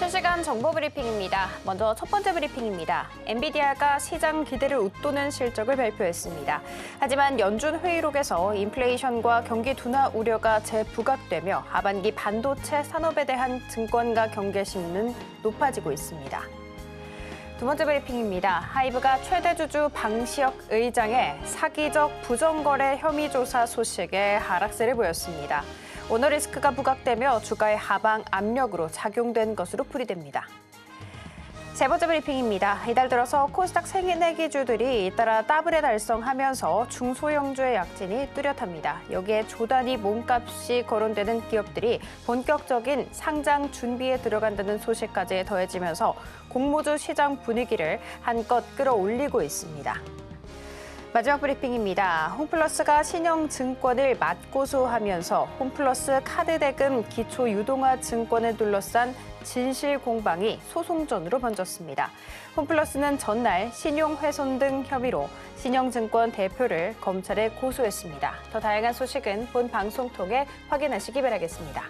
이번 시간 정보 브리핑입니다. 먼저 첫 번째 브리핑입니다. 엔비디아가 시장 기대를 웃도는 실적을 발표했습니다. 하지만 연준 회의록에서 인플레이션과 경기 둔화 우려가 재부각되며 하반기 반도체 산업에 대한 증권가 경계심은 높아지고 있습니다. 두 번째 브리핑입니다. 하이브가 최대 주주 방시혁 의장의 사기적 부정거래 혐의 조사 소식에 하락세를 보였습니다. 오너리스크가 부각되며 주가의 하방 압력으로 작용된 것으로 풀이됩니다. 세 번째 브리핑입니다. 이달 들어서 코스닥 생애기주들이 잇따라 더블을 달성하면서 중소형주의 약진이 뚜렷합니다. 여기에 조단위 몸값이 거론되는 기업들이 본격적인 상장 준비에 들어간다는 소식까지 더해지면서 공모주 시장 분위기를 한껏 끌어올리고 있습니다. 마지막 브리핑입니다. 홈플러스가 신영증권을 맞고소하면서 홈플러스 카드대금 기초유동화 증권을 둘러싼 진실 공방이 소송전으로 번졌습니다. 홈플러스는 전날 신용훼손 등 혐의로 신영증권 대표를 검찰에 고소했습니다. 더 다양한 소식은 본 방송 통해 확인하시기 바라겠습니다.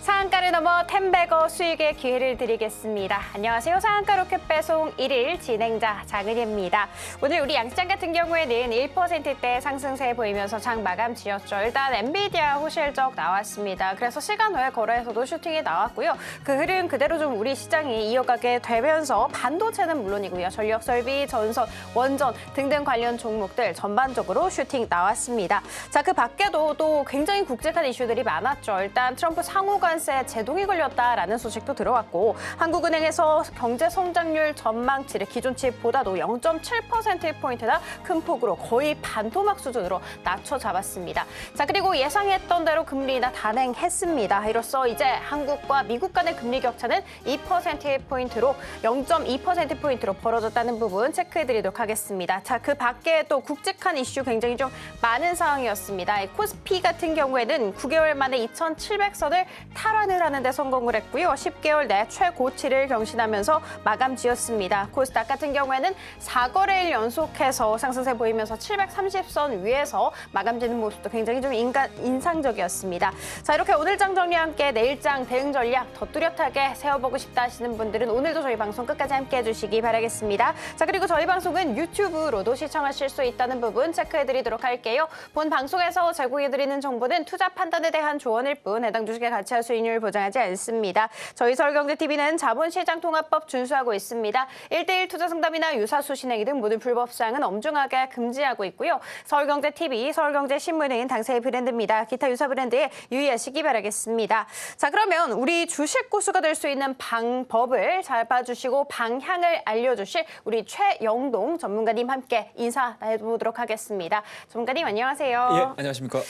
상한가를 넘어 텐베거 수익의 기회를 드리겠습니다. 안녕하세요. 상한가 로켓 배송 1일 진행자 장은희입니다. 오늘 우리 양시장 같은 경우에는 1%대 상승세 보이면서 장 마감 지었죠. 일단 엔비디아 호실적 나왔습니다. 그래서 시간 외 거래에서도 슈팅이 나왔고요. 그 흐름 그대로 좀 우리 시장이 이어가게 되면서 반도체는 물론이고요. 전력 설비, 전선, 원전 등등 관련 종목들 전반적으로 슈팅 나왔습니다. 자, 그 밖에도 또 굉장히 굵직한 이슈들이 많았죠. 일단 트럼프 상호관세 제동이 걸렸다라는 소식도 들어왔고 한국은행에서 경제 성장률 전망치를 기존치보다도 0.7%포인트나 큰 폭으로 거의 반토막 수준으로 낮춰 잡았습니다. 자, 그리고 예상했던 대로 금리나 단행했습니다. 이로써 이제 한국과 미국 간의 금리 격차는 2%포인트로 0.2%포인트로 벌어졌다는 부분 체크해드리도록 하겠습니다. 자, 그 밖에 또 굵직한 이슈 굉장히 좀 많은 상황이었습니다. 코스피 같은 경우에는 9개월 만에 2,700선을 탈환을 하는 데 성공을 했고요. 10개월 내 최고치를 경신하면서 마감 지었습니다. 코스닥 같은 경우에는 4거래일 연속해서 상승세 보이면서 730선 위에서 마감 지는 모습도 굉장히 좀 인상적이었습니다. 자, 이렇게 오늘 장 정리와 함께 내일장 대응 전략 더 뚜렷하게 세워보고 싶다 하시는 분들은 오늘도 저희 방송 끝까지 함께해 주시기 바라겠습니다. 자, 그리고 저희 방송은 유튜브로도 시청하실 수 있다는 부분 체크해드리도록 할게요. 본 방송에서 제공해드리는 정보는 투자 판단에 대한 조언일 뿐 해당 주식의 가치와 수익률 보장하지 않습니다. 저희 서울경제TV는 자본시장통합법 준수하고 있습니다. 1:1 투자 상담이나 유사수 신행 등 모든 불법 사항은 엄중하게 금지하고 있고요. 서울경제TV, 서울경제신문은 당사의 브랜드입니다. 기타 유사 브랜드에 유의하시기 바라겠습니다. 자, 그러면 우리 주식 고수가 될 수 있는 방법을 잘 봐주시고 방향을 알려주실 우리 최영동 전문가님 함께 인사해보도록 하겠습니다. 전문가님 안녕하세요. 예, 안녕하십니까.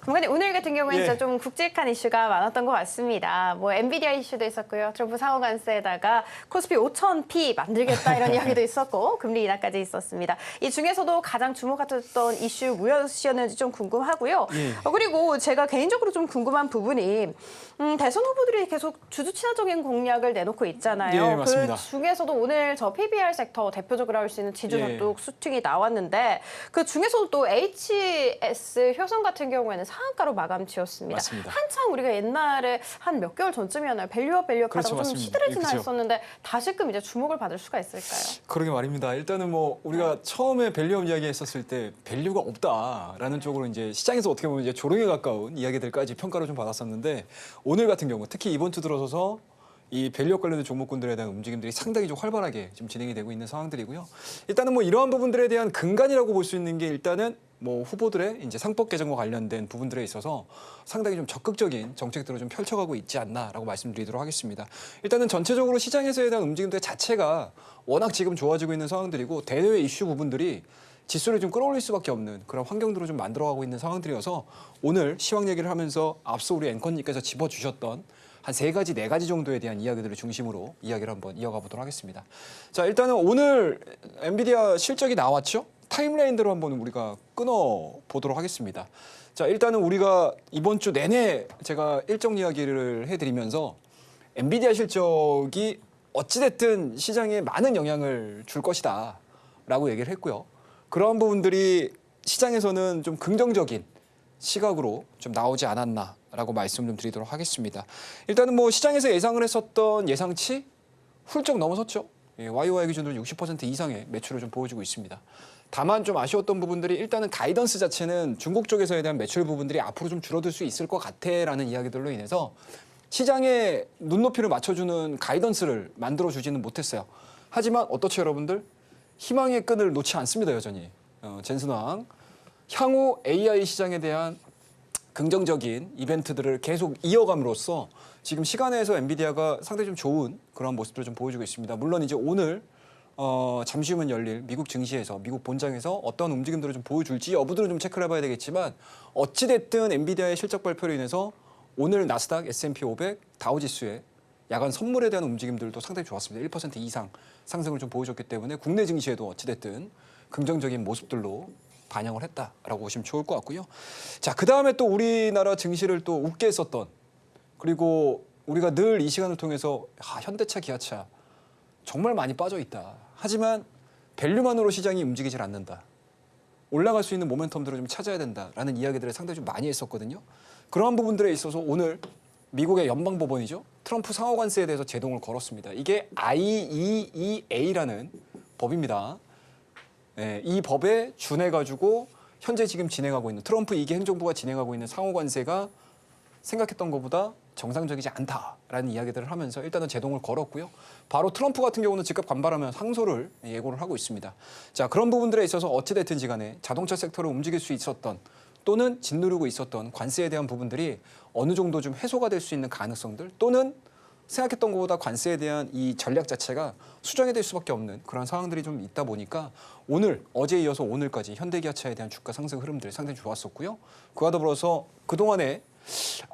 전문가님 오늘 같은 경우에는 진짜 좀 굵직한 이슈가 많았던 것 같습니다. 뭐 엔비디아 이슈도 있었고요. 트럼프 상호관세에다가 코스피 5,000P 만들겠다 이런 이야기도 있었고 금리 인하까지 있었습니다. 이 중에서도 가장 주목했던 이슈 무엇이었는지 좀 궁금하고요. 그리고 제가 개인적으로 좀 궁금한 부분이 대선 후보들이 계속 주주 친화적인 공약을 내놓고 있잖아요. 예, 맞습니다. 그 중에서도 오늘 저 PBR 섹터 대표적으로 할 수 있는 지주선도 수팅이 나왔는데 그 중에서도 또 HS 효성 같은 경우에는 상한가로 마감 지었습니다. 맞습니다. 한창 우리가 옛날에 한 몇 개월 전쯤이었나요? 밸류업 하다가 그렇죠, 좀 맞습니다. 시들해지나 그렇죠. 했었는데 다시금 이제 주목을 받을 수가 있을까요? 그러게 말입니다. 일단은 뭐 우리가 처음에 밸류업 이야기 했었을 때 밸류가 없다라는 쪽으로 이제 시장에서 어떻게 보면 이제 조롱에 가까운 이야기들까지 평가를 좀 받았었는데 오늘 같은 경우 특히 이번 주 들어서서 이 밸류업 관련된 종목군들에 대한 움직임들이 상당히 좀 활발하게 지금 진행이 되고 있는 상황들이고요. 일단은 뭐 이러한 부분들에 대한 근간이라고 볼 수 있는 게 일단은 뭐 후보들의 이제 상법 개정과 관련된 부분들에 있어서 상당히 좀 적극적인 정책들을 좀 펼쳐가고 있지 않나라고 말씀드리도록 하겠습니다. 일단은 전체적으로 시장에서에 대한 움직임들 자체가 워낙 지금 좋아지고 있는 상황들이고 대외 이슈 부분들이 지수를 좀 끌어올릴 수밖에 없는 그런 환경들을 좀 만들어가고 있는 상황들이어서 오늘 시황 얘기를 하면서 앞서 우리 앵커님께서 짚어주셨던 한 3가지, 4가지 정도에 대한 이야기들을 중심으로 이야기를 한번 이어가 보도록 하겠습니다. 자, 일단은 오늘 엔비디아 실적이 나왔죠? 타임라인대로 한번 우리가 끊어보도록 하겠습니다. 자, 일단은 우리가 이번 주 내내 제가 일정 이야기를 해드리면서 엔비디아 실적이 어찌됐든 시장에 많은 영향을 줄 것이다 라고 얘기를 했고요. 그러한 부분들이 시장에서는 좀 긍정적인 시각으로 좀 나오지 않았나라고 말씀 좀 드리도록 하겠습니다. 일단은 뭐 시장에서 예상을 했었던 예상치 훌쩍 넘어섰죠. YOY 기준으로 60% 이상의 매출을 좀 보여주고 있습니다. 다만 좀 아쉬웠던 부분들이 일단은 가이던스 자체는 중국 쪽에서에 대한 매출 부분들이 앞으로 좀 줄어들 수 있을 것 같아라는 이야기들로 인해서 시장에 눈높이를 맞춰주는 가이던스를 만들어주지는 못했어요. 하지만 어떻죠 여러분들? 희망의 끈을 놓지 않습니다 여전히. 젠슨왕 향후 AI 시장에 대한 긍정적인 이벤트들을 계속 이어감으로써 지금 시간에서 엔비디아가 상당히 좀 좋은 그런 모습들을 좀 보여주고 있습니다. 물론 이제 오늘 잠시 후면 열릴 미국 증시에서 미국 본장에서 어떤 움직임들을 좀 보여줄지 여부들은 좀 체크를 해봐야 되겠지만 어찌됐든 엔비디아의 실적 발표로 인해서 오늘 나스닥, S&P 500, 다우지수의 야간 선물에 대한 움직임들도 상당히 좋았습니다. 1% 이상 상승을 좀 보여줬기 때문에 국내 증시에도 어찌됐든 긍정적인 모습들로 반영을 했다라고 보시면 좋을 것 같고요. 자, 그 다음에 또 우리나라 증시를 또 웃게 했었던 그리고 우리가 늘 이 시간을 통해서 현대차, 기아차 정말 많이 빠져 있다. 하지만 밸류만으로 시장이 움직이질 않는다. 올라갈 수 있는 모멘텀들을 좀 찾아야 된다라는 이야기들을 상당히 좀 많이 했었거든요. 그러한 부분들에 있어서 오늘 미국의 연방법원이죠. 트럼프 상호관세에 대해서 제동을 걸었습니다. 이게 IEEA라는 법입니다. 네, 이 법에 준해가지고 현재 지금 진행하고 있는 트럼프 2기 행정부가 진행하고 있는 상호관세가 생각했던 것보다 정상적이지 않다라는 이야기들을 하면서 일단은 제동을 걸었고요. 바로 트럼프 같은 경우는 즉각 반발하면 상소를 예고를 하고 있습니다. 자, 그런 부분들에 있어서 어찌됐든지 간에 자동차 섹터를 움직일 수 있었던 또는 짓누르고 있었던 관세에 대한 부분들이 어느 정도 좀 해소가 될 수 있는 가능성들 또는 생각했던 것보다 관세에 대한 이 전략 자체가 수정이 될 수밖에 없는 그런 상황들이 좀 있다 보니까 오늘 어제에 이어서 오늘까지 현대기아차에 대한 주가 상승 흐름들이 상당히 좋았었고요. 그와 더불어서 그동안에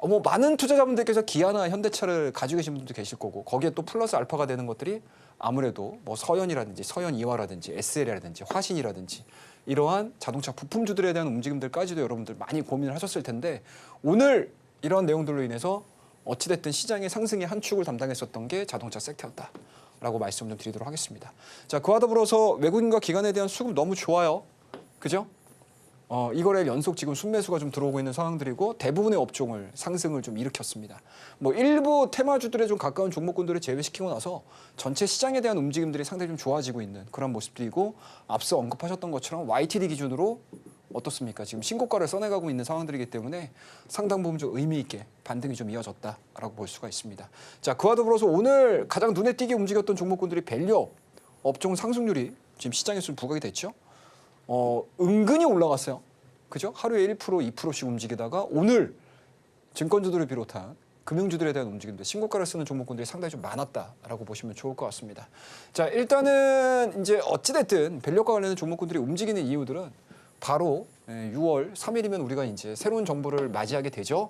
뭐 많은 투자자분들께서 기아나 현대차를 가지고 계신 분들도 계실 거고 거기에 또 플러스 알파가 되는 것들이 아무래도 뭐 서현이라든지 서현이화라든지 SL이라든지 화신이라든지 이러한 자동차 부품주들에 대한 움직임들까지도 여러분들 많이 고민을 하셨을 텐데 오늘 이러한 내용들로 인해서 어찌됐든 시장의 상승의 한 축을 담당했었던 게 자동차 섹터였다라고 말씀 좀 드리도록 하겠습니다. 자, 그와 더불어서 외국인과 기관에 대한 수급 너무 좋아요. 그죠? 이거래 연속 지금 순매수가 좀 들어오고 있는 상황들이고 대부분의 업종을 상승을 좀 일으켰습니다. 뭐 일부 테마주들에 좀 가까운 종목군들을 제외시키고 나서 전체 시장에 대한 움직임들이 상당히 좀 좋아지고 있는 그런 모습들이고 앞서 언급하셨던 것처럼 YTD 기준으로 어떻습니까? 지금 신고가를 써내가고 있는 상황들이기 때문에 상당 부분 좀 의미 있게 반등이 좀 이어졌다라고 볼 수가 있습니다. 자, 그와 더불어서 오늘 가장 눈에 띄게 움직였던 종목군들이 밸류업 업종 상승률이 지금 시장에서 좀 부각이 됐죠. 은근히 올라갔어요. 그죠? 하루에 1%, 2%씩 움직이다가 오늘 증권주들을 비롯한 금융주들에 대한 움직임들, 신고가를 쓰는 종목군들이 상당히 좀 많았다라고 보시면 좋을 것 같습니다. 자, 일단은 이제 어찌됐든 밸류업과 관련된 종목군들이 움직이는 이유들은 바로 6월 3일이면 우리가 이제 새로운 정부를 맞이하게 되죠.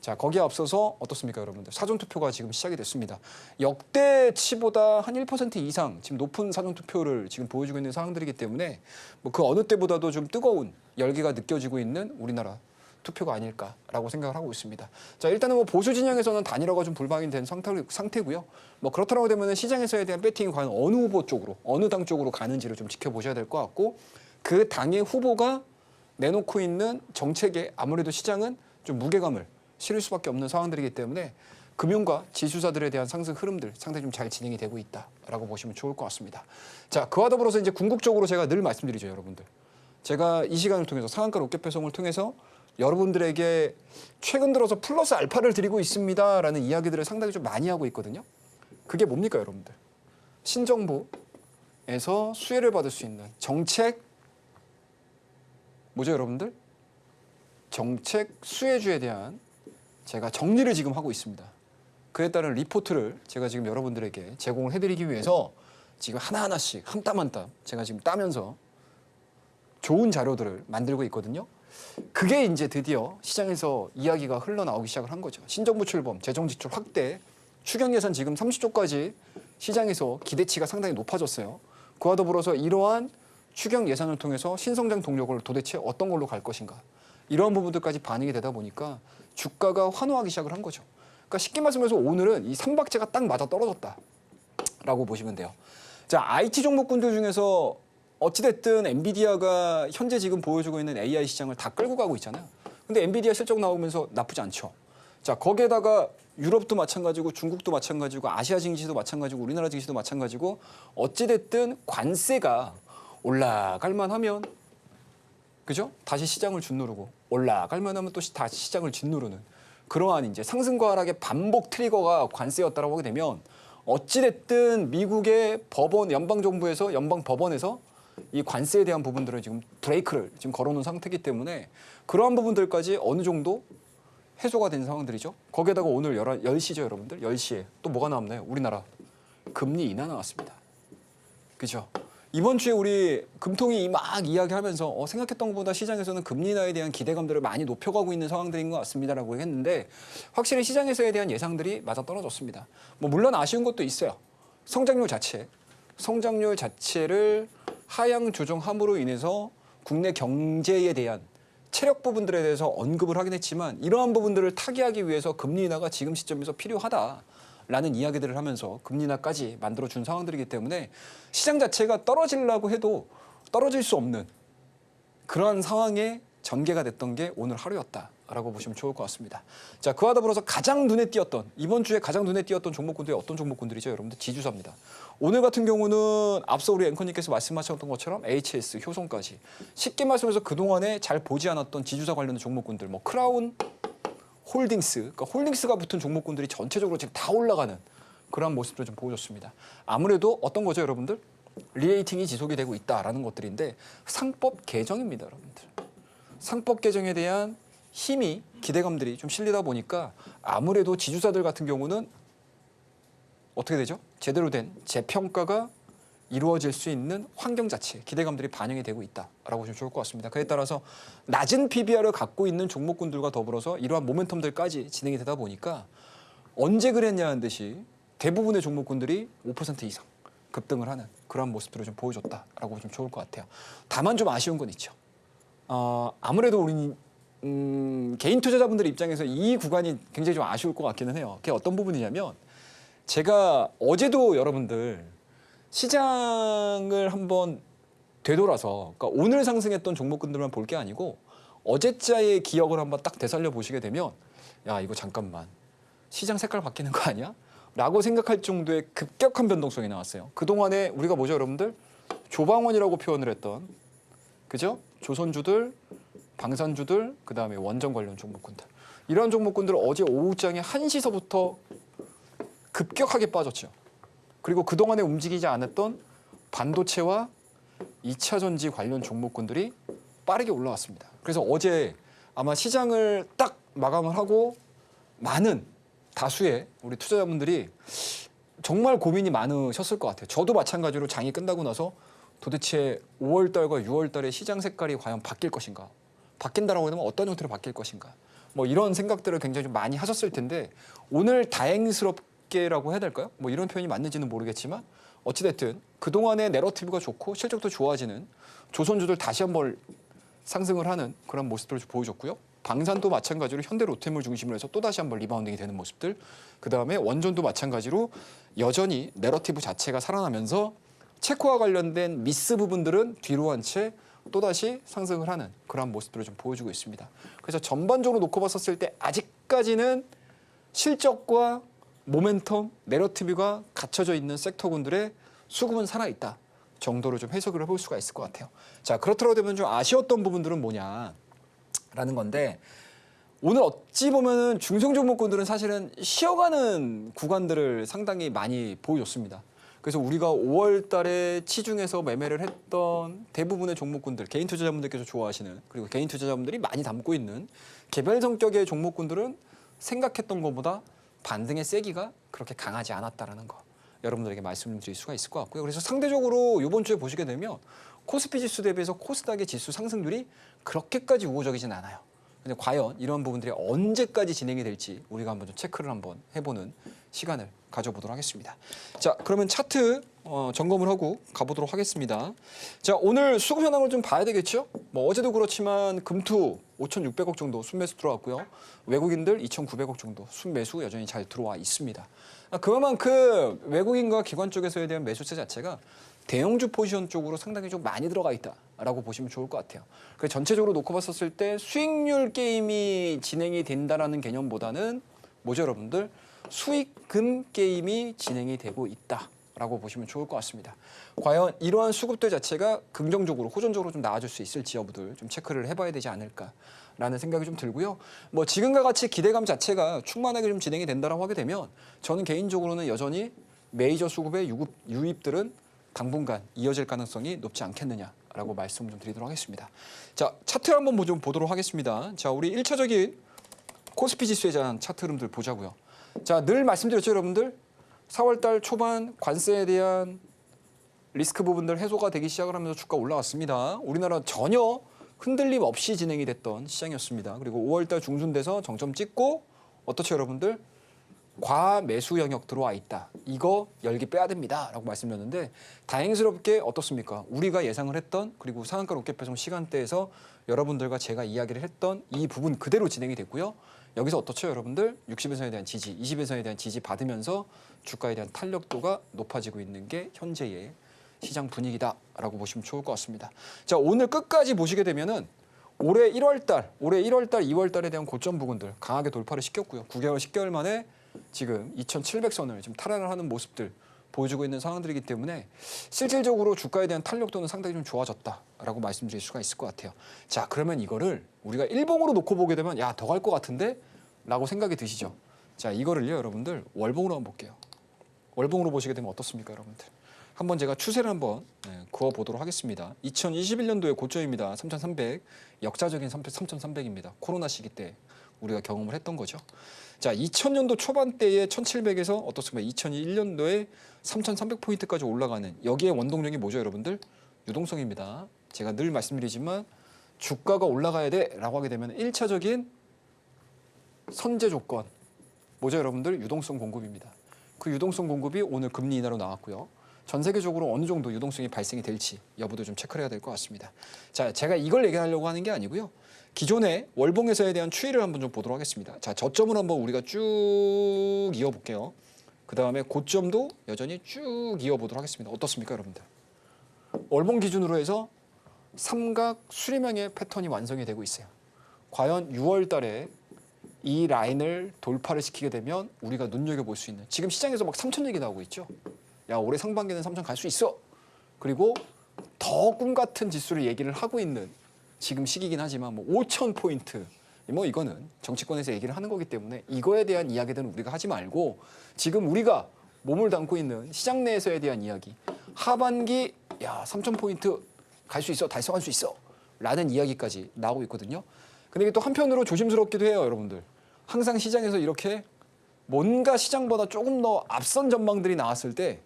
자, 거기에 앞서서 어떻습니까, 여러분들? 사전투표가 지금 시작이 됐습니다. 역대치보다 한 1% 이상 지금 높은 사전투표를 지금 보여주고 있는 상황들이기 때문에 뭐 그 어느 때보다도 좀 뜨거운 열기가 느껴지고 있는 우리나라 투표가 아닐까라고 생각을 하고 있습니다. 자, 일단은 뭐 보수 진영에서는 단일화가 좀 불방이 된 상태고요. 뭐 그렇다고 되면 시장에서에 대한 배팅이 과연 어느 후보 쪽으로, 어느 당 쪽으로 가는지를 좀 지켜보셔야 될 것 같고 그 당의 후보가 내놓고 있는 정책에 아무래도 시장은 좀 무게감을 실을 수밖에 없는 상황들이기 때문에 금융과 지수사들에 대한 상승 흐름들 상당히 좀 잘 진행이 되고 있다라고 보시면 좋을 것 같습니다. 자, 그와 더불어서 이제 궁극적으로 제가 늘 말씀드리죠, 여러분들. 제가 이 시간을 통해서 상한가 로켓 배송을 통해서 여러분들에게 최근 들어서 플러스 알파를 드리고 있습니다라는 이야기들을 상당히 좀 많이 하고 있거든요. 그게 뭡니까, 여러분들? 신정부에서 수혜를 받을 수 있는 정책 뭐죠, 여러분들? 정책 수혜주에 대한 제가 정리를 지금 하고 있습니다. 그에 따른 리포트를 제가 지금 여러분들에게 제공을 해드리기 위해서 지금 하나하나씩 한 땀 한 땀 제가 지금 따면서 좋은 자료들을 만들고 있거든요. 그게 이제 드디어 시장에서 이야기가 흘러나오기 시작을 한 거죠. 신정부 출범, 재정지출 확대, 추경 예산 지금 30조까지 시장에서 기대치가 상당히 높아졌어요. 그와 더불어서 이러한 추경 예산을 통해서 신성장 동력을 도대체 어떤 걸로 갈 것인가. 이러한 부분들까지 반영이 되다 보니까 주가가 환호하기 시작을 한 거죠. 그러니까 쉽게 말씀해서 오늘은 이 삼박자가 딱 맞아 떨어졌다라고 보시면 돼요. 자, IT 종목군들 중에서 어찌됐든 엔비디아가 현재 지금 보여주고 있는 AI 시장을 다 끌고 가고 있잖아요. 근데 엔비디아 실적 나오면서 나쁘지 않죠. 자, 거기에다가 유럽도 마찬가지고 중국도 마찬가지고 아시아 증시도 마찬가지고 우리나라 증시도 마찬가지고 어찌됐든 관세가 올라갈 만하면 그죠? 다시 시장을 짓누르고 올라갈 만하면 또 다시 시장을 짓누르는 그러한 이제 상승과 하락의 반복 트리거가 관세였다라고 하게 되면 어찌됐든 미국의 법원 연방정부에서 연방 법원에서 이 관세에 대한 부분들을 지금 브레이크를 지금 걸어놓은 상태이기 때문에 그러한 부분들까지 어느 정도 해소가 된 상황들이죠. 거기에다가 오늘 10시죠, 여러분들. 10시에 또 뭐가 나왔나요? 우리나라 금리 인하 나왔습니다. 그죠? 이번 주에 우리 금통이 막 이야기하면서 생각했던 것보다 시장에서는 금리 인하에 대한 기대감들을 많이 높여가고 있는 상황들인 것 같습니다라고 했는데 확실히 시장에서에 대한 예상들이 맞아떨어졌습니다. 뭐 물론 아쉬운 것도 있어요. 성장률 자체를 하향 조정함으로 인해서 국내 경제에 대한 체력 부분들에 대해서 언급을 하긴 했지만 이러한 부분들을 타개하기 위해서 금리 인하가 지금 시점에서 필요하다라는 이야기들을 하면서 금리 인하까지 만들어준 상황들이기 때문에 시장 자체가 떨어지려고 해도 떨어질 수 없는 그러한 상황에 전개가 됐던 게 오늘 하루였다라고 보시면 좋을 것 같습니다. 자, 그와 더불어서 가장 눈에 띄었던 이번 주에 가장 눈에 띄었던 종목군들이 어떤 종목군들이죠? 여러분들 지주사입니다. 오늘 같은 경우는 앞서 우리 앵커님께서 말씀하셨던 것처럼 HS, 효성까지 쉽게 말씀해서 그동안에 잘 보지 않았던 지주사 관련된 종목군들 뭐 크라운 홀딩스, 그러니까 홀딩스가 붙은 종목군들이 전체적으로 지금 다 올라가는 그런 모습도 좀 보여줬습니다. 아무래도 어떤 거죠, 여러분들? 리레이팅이 지속이 되고 있다라는 것들인데 상법 개정입니다, 여러분들. 상법 개정에 대한 힘이 기대감들이 좀 실리다 보니까 아무래도 지주사들 같은 경우는 어떻게 되죠? 제대로 된 재평가가 이루어질 수 있는 환경 자체, 기대감들이 반영이 되고 있다라고 보시면 좋을 것 같습니다. 그에 따라서 낮은 PBR을 갖고 있는 종목군들과 더불어서 이러한 모멘텀들까지 진행이 되다 보니까 언제 그랬냐는 듯이 대부분의 종목군들이 5% 이상 급등을 하는 그런 모습들을 좀 보여줬다라고 보시면 좋을 것 같아요. 다만 좀 아쉬운 건 있죠. 아무래도 우리 개인 투자자분들 입장에서 이 구간이 굉장히 좀 아쉬울 것 같기는 해요. 그게 어떤 부분이냐면 제가 어제도 여러분들 시장을 한번 되돌아서 그러니까 오늘 상승했던 종목군들만 볼 게 아니고 어제자의 기억을 한번 딱 되살려 보시게 되면 야 이거 잠깐만 시장 색깔 바뀌는 거 아니야? 라고 생각할 정도의 급격한 변동성이 나왔어요. 그동안에 우리가 뭐죠 여러분들? 조방원이라고 표현을 했던 그죠? 조선주들, 방산주들, 그다음에 원전 관련 종목군들. 이러한 종목군들 어제 오후장에 1시서부터 급격하게 빠졌죠. 그리고 그동안에 움직이지 않았던 반도체와 2차 전지 관련 종목군들이 빠르게 올라왔습니다. 그래서 어제 아마 시장을 딱 마감을 하고 많은 다수의 우리 투자자분들이 정말 고민이 많으셨을 것 같아요. 저도 마찬가지로 장이 끝나고 나서 도대체 5월 달과 6월 달에 시장 색깔이 과연 바뀔 것인가? 바뀐다라고 하면 어떤 형태로 바뀔 것인가? 뭐 이런 생각들을 굉장히 좀 많이 하셨을 텐데 오늘 다행스럽게라고 해야 될까요? 뭐 이런 표현이 맞는지는 모르겠지만 어찌됐든 그동안의 내러티브가 좋고 실적도 좋아지는 조선주들 다시 한번 상승을 하는 그런 모습들을 보여줬고요. 방산도 마찬가지로 현대 로템을 중심으로 해서 또다시 한번 리바운딩이 되는 모습들. 그다음에 원전도 마찬가지로 여전히 내러티브 자체가 살아나면서 체코와 관련된 미스 부분들은 뒤로 한 채 또다시 상승을 하는 그런 모습들을 좀 보여주고 있습니다. 그래서 전반적으로 놓고 봤었을 때 아직까지는 실적과 모멘텀, 내러티브가 갖춰져 있는 섹터군들의 수급은 살아있다 정도로 좀 해석을 해볼 수가 있을 것 같아요. 자, 그렇더라도 되면 좀 아쉬웠던 부분들은 뭐냐라는 건데 오늘 어찌 보면은 중성 종목군들은 사실은 쉬어가는 구간들을 상당히 많이 보여줬습니다. 그래서 우리가 5월 달에 치중해서 매매를 했던 대부분의 종목군들, 개인 투자자분들께서 좋아하시는 그리고 개인 투자자분들이 많이 담고 있는 개별 성격의 종목군들은 생각했던 것보다 반등의 세기가 그렇게 강하지 않았다라는 거 여러분들에게 말씀드릴 수가 있을 것 같고요. 그래서 상대적으로 이번 주에 보시게 되면 코스피 지수 대비해서 코스닥의 지수 상승률이 그렇게까지 우호적이진 않아요. 근데 과연 이런 부분들이 언제까지 진행이 될지 우리가 한번 좀 체크를 한번 해보는 시간을 가져보도록 하겠습니다. 자, 그러면 차트 점검을 하고 가보도록 하겠습니다. 자, 오늘 수급 현황을 좀 봐야 되겠죠? 뭐 어제도 그렇지만 금투 5,600억 정도 순매수 들어왔고요. 외국인들 2,900억 정도 순매수 여전히 잘 들어와 있습니다. 그만큼 외국인과 기관 쪽에서에 대한 매수세 자체가 대형주 포지션 쪽으로 상당히 좀 많이 들어가 있다. 라고 보시면 좋을 것 같아요. 그 전체적으로 놓고 봤었을 때 수익률 게임이 진행이 된다라는 개념보다는 뭐죠, 여러분들? 수익금 게임이 진행이 되고 있다라고 보시면 좋을 것 같습니다. 과연 이러한 수급들 자체가 긍정적으로, 호전적으로 좀 나아질 수 있을지 여부들 좀 체크를 해봐야 되지 않을까라는 생각이 좀 들고요. 뭐 지금과 같이 기대감 자체가 충만하게 좀 진행이 된다라고 하게 되면 저는 개인적으로는 여전히 메이저 수급의 유입들은 당분간 이어질 가능성이 높지 않겠느냐라고 말씀을 좀 드리도록 하겠습니다. 자, 차트 한번 좀 보도록 하겠습니다. 자, 우리 1차적인 코스피 지수에 대한 차트 흐름들 보자고요. 자, 늘 말씀드렸죠, 여러분들. 4월달 초반 관세에 대한 리스크 부분들 해소가 되기 시작을 하면서 주가 올라왔습니다. 우리나라 전혀 흔들림 없이 진행이 됐던 시장이었습니다. 그리고 5월달 중순 돼서 정점 찍고 어떻죠, 여러분들? 과매수 영역 들어와 있다. 이거 열기 빼야 됩니다. 라고 말씀드렸는데 다행스럽게 어떻습니까? 우리가 예상을 했던 그리고 상한가 로켓 배송 시간대에서 여러분들과 제가 이야기를 했던 이 부분 그대로 진행이 됐고요. 여기서 어떻죠, 여러분들? 60일선에 대한 지지, 20일선에 대한 지지 받으면서 주가에 대한 탄력도가 높아지고 있는 게 현재의 시장 분위기다라고 보시면 좋을 것 같습니다. 자, 오늘 끝까지 보시게 되면은 올해 1월달, 2월달에 대한 고점 부분들 강하게 돌파를 시켰고요. 9개월, 10개월 만에 지금 2,700선을 지금 탈환을 하는 모습들 보여주고 있는 상황들이기 때문에 실질적으로 주가에 대한 탄력도는 상당히 좀 좋아졌다라고 말씀드릴 수가 있을 것 같아요. 자, 그러면 이거를 우리가 일봉으로 놓고 보게 되면 야, 더 갈 것 같은데? 라고 생각이 드시죠? 자, 이거를요, 여러분들 월봉으로 한번 볼게요. 월봉으로 보시게 되면 어떻습니까, 여러분들? 한번 제가 추세를 한번 그어보도록 하겠습니다. 2021년도의 고점입니다. 3,300, 역사적인 3,300입니다. 코로나 시기 때 우리가 경험을 했던 거죠. 자, 2000년도 초반대에 1700에서 어떻습니까? 2001년도에 3300포인트까지 올라가는 여기에 원동력이 뭐죠, 여러분들? 유동성입니다. 제가 늘 말씀드리지만 주가가 올라가야 돼라고 하게 되면 1차적인 선제 조건 뭐죠, 여러분들? 유동성 공급입니다. 그 유동성 공급이 오늘 금리 인하로 나왔고요. 전 세계적으로 어느 정도 유동성이 발생이 될지 여부도 좀 체크를 해야 될 것 같습니다. 자, 제가 이걸 얘기하려고 하는 게 아니고요. 기존의 월봉에서에 대한 추이를 한번 좀 보도록 하겠습니다. 자, 저점을 한번 우리가 쭉 이어볼게요. 그 다음에 고점도 여전히 쭉 이어보도록 하겠습니다. 어떻습니까, 여러분들? 월봉 기준으로 해서 삼각 수렴형의 패턴이 완성이 되고 있어요. 과연 6월 달에 이 라인을 돌파를 시키게 되면 우리가 눈여겨볼 수 있는 지금 시장에서 막 3천 얘기 나오고 있죠. 야, 올해 상반기는 3천 갈 수 있어. 그리고 더 꿈 같은 지수를 얘기를 하고 있는 지금 시기긴 하지만 뭐 5천 포인트 뭐 이거는 정치권에서 얘기를 하는 거기 때문에 이거에 대한 이야기들은 우리가 하지 말고 지금 우리가 몸을 담고 있는 시장 내에서에 대한 이야기 하반기 야 3천 포인트 갈 수 있어 달성할 수 있어 라는 이야기까지 나오고 있거든요. 근데 이게 또 한편으로 조심스럽기도 해요, 여러분들. 항상 시장에서 이렇게 뭔가 시장보다 조금 더 앞선 전망들이 나왔을 때